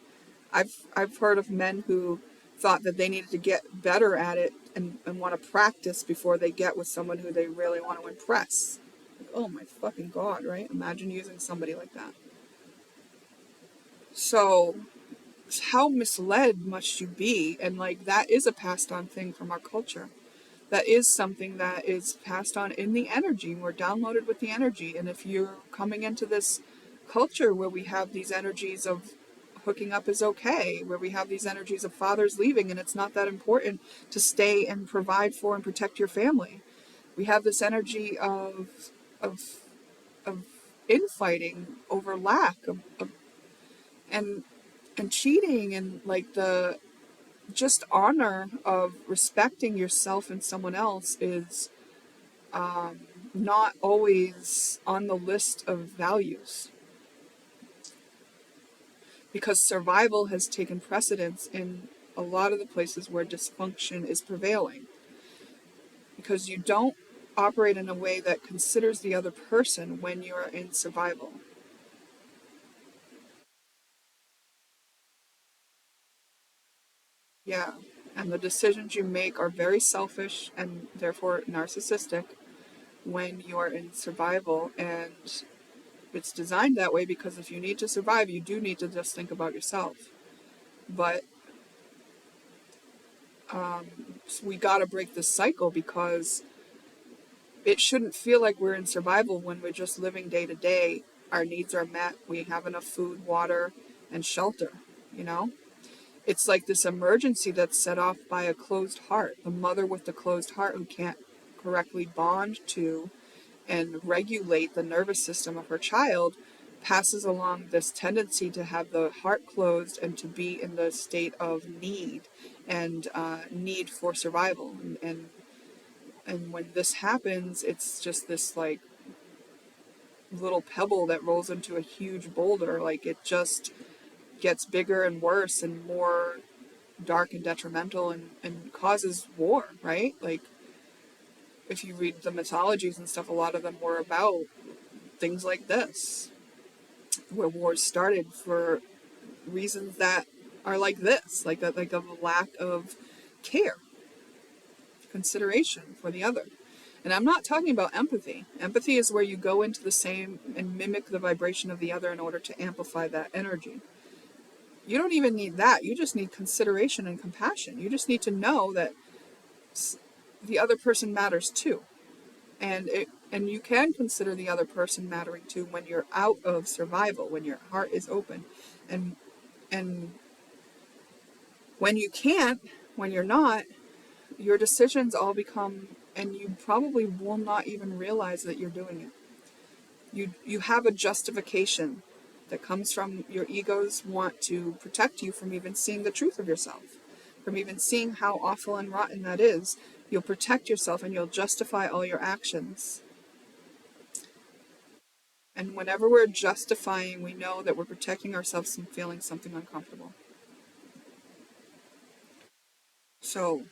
I've heard of men who thought that they needed to get better at it and want to practice before they get with someone who they really want to impress. Like, oh my fucking God, right? Imagine using somebody like that. So how misled must you be? And, like, that is a passed on thing from our culture. That is something that is passed on in the energy. We're downloaded with the energy. And if you're coming into this culture where we have these energies of hooking up is okay, where we have these energies of fathers leaving and it's not that important to stay and provide for and protect your family. We have this energy of of infighting over lack of and and cheating, and like the just honor of respecting yourself and someone else is not always on the list of values, because survival has taken precedence in a lot of the places where dysfunction is prevailing, because you don't operate in a way that considers the other person when you're in survival. Yeah, and the decisions you make are very selfish and therefore narcissistic when you are in survival, and it's designed that way because if you need to survive, you do need to just think about yourself. But we got to break this cycle, because it shouldn't feel like we're in survival when we're just living day to day. Our needs are met. We have enough food, water, and shelter, you know? It's like this emergency that's set off by a closed heart. The mother with the closed heart who can't correctly bond to and regulate the nervous system of her child passes along this tendency to have the heart closed and to be in the state of need and need for survival. And when this happens, it's just this like little pebble that rolls into a huge boulder. Like it just gets bigger and worse and more dark and detrimental, and causes war, right? Like if you read the mythologies and stuff, a lot of them were about things like this, where wars started for reasons that are like this, like of a lack of care, consideration for the other. And I'm not talking about empathy. Empathy is where you go into the same and mimic the vibration of the other in order to amplify that energy. You don't even need that. You just need consideration and compassion. You just need to know that the other person matters too. And you can consider the other person mattering too when you're out of survival, when your heart is open. And and when you can't, when you're not, your decisions all become, and you probably will not even realize that you're doing it. You have a justification that comes from your egos want to protect you from even seeing the truth of yourself, from even seeing how awful and rotten that is. You'll protect yourself and you'll justify all your actions. And whenever we're justifying, we know that we're protecting ourselves from feeling something uncomfortable. So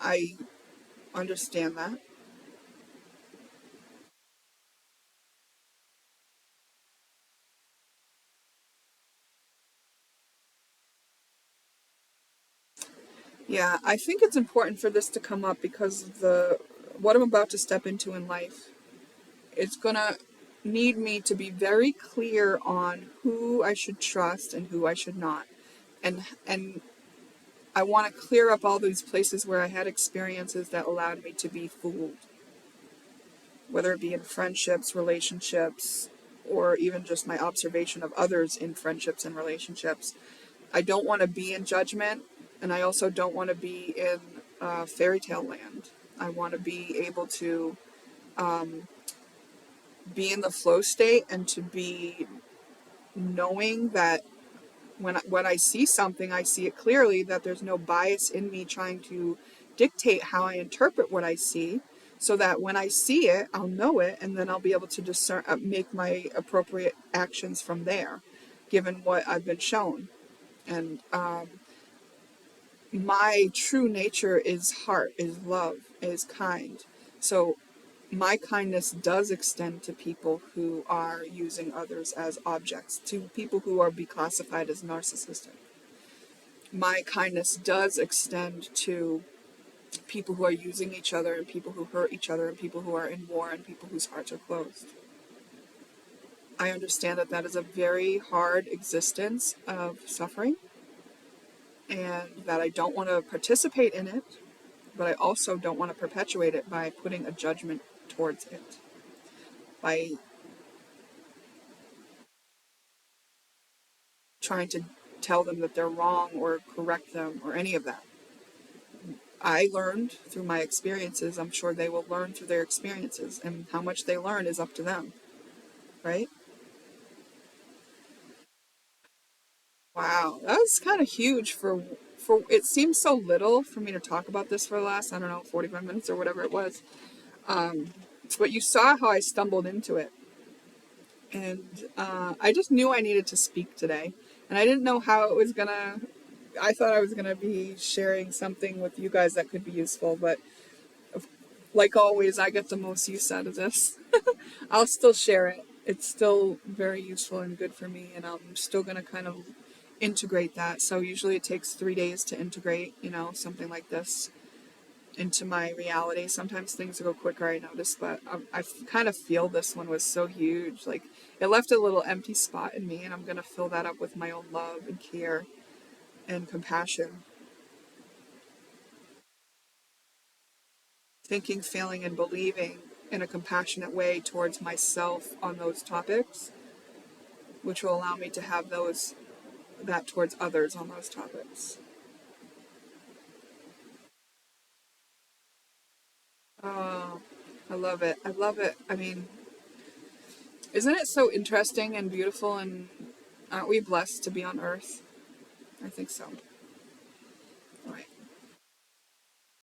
I understand that. Yeah, I think it's important for this to come up because the what I'm about to step into in life, it's gonna need me to be very clear on who I should trust and who I should not. And I want to clear up all these places where I had experiences that allowed me to be fooled, whether it be in friendships, relationships, or even just my observation of others in friendships and relationships. I don't want to be in judgment, and I also don't want to be in fairy tale land. I want to be able to be in the flow state and to be knowing that when I see something, I see it clearly, that there's no bias in me trying to dictate how I interpret what I see, so that when I see it, I'll know it, and then I'll be able to discern, make my appropriate actions from there, given what I've been shown. And my true nature is heart, is love, is kind. So my kindness does extend to people who are using others as objects, to people who are be classified as narcissistic. My kindness does extend to people who are using each other, and people who hurt each other, and people who are in war, and people whose hearts are closed. I understand that that is a very hard existence of suffering, and that I don't want to participate in it, but I also don't want to perpetuate it by putting a judgment towards it, by trying to tell them that they're wrong or correct them or any of that. I learned through my experiences. I'm sure they will learn through their experiences, and how much they learn is up to them, right? Wow, that was kind of huge for it seems so little for me to talk about this for the last, I don't know, 45 minutes or whatever it was. But you saw how I stumbled into it. And I just knew I needed to speak today. And I didn't know how it was gonna, I thought I was gonna be sharing something with you guys that could be useful, but like always, I get the most use out of this. I'll still share it. It's still very useful and good for me, and I'm still gonna kind of integrate that. So usually it takes 3 days to integrate, something like this into my reality. Sometimes things go quicker, I notice, but I kind of feel this one was so huge. Like, it left a little empty spot in me, and I'm going to fill that up with my own love and care and compassion. Thinking, feeling, and believing in a compassionate way towards myself on those topics, which will allow me to have that towards others on those topics. Oh, I love it. I love it. I mean, isn't it so interesting and beautiful, and aren't we blessed to be on Earth? I think so.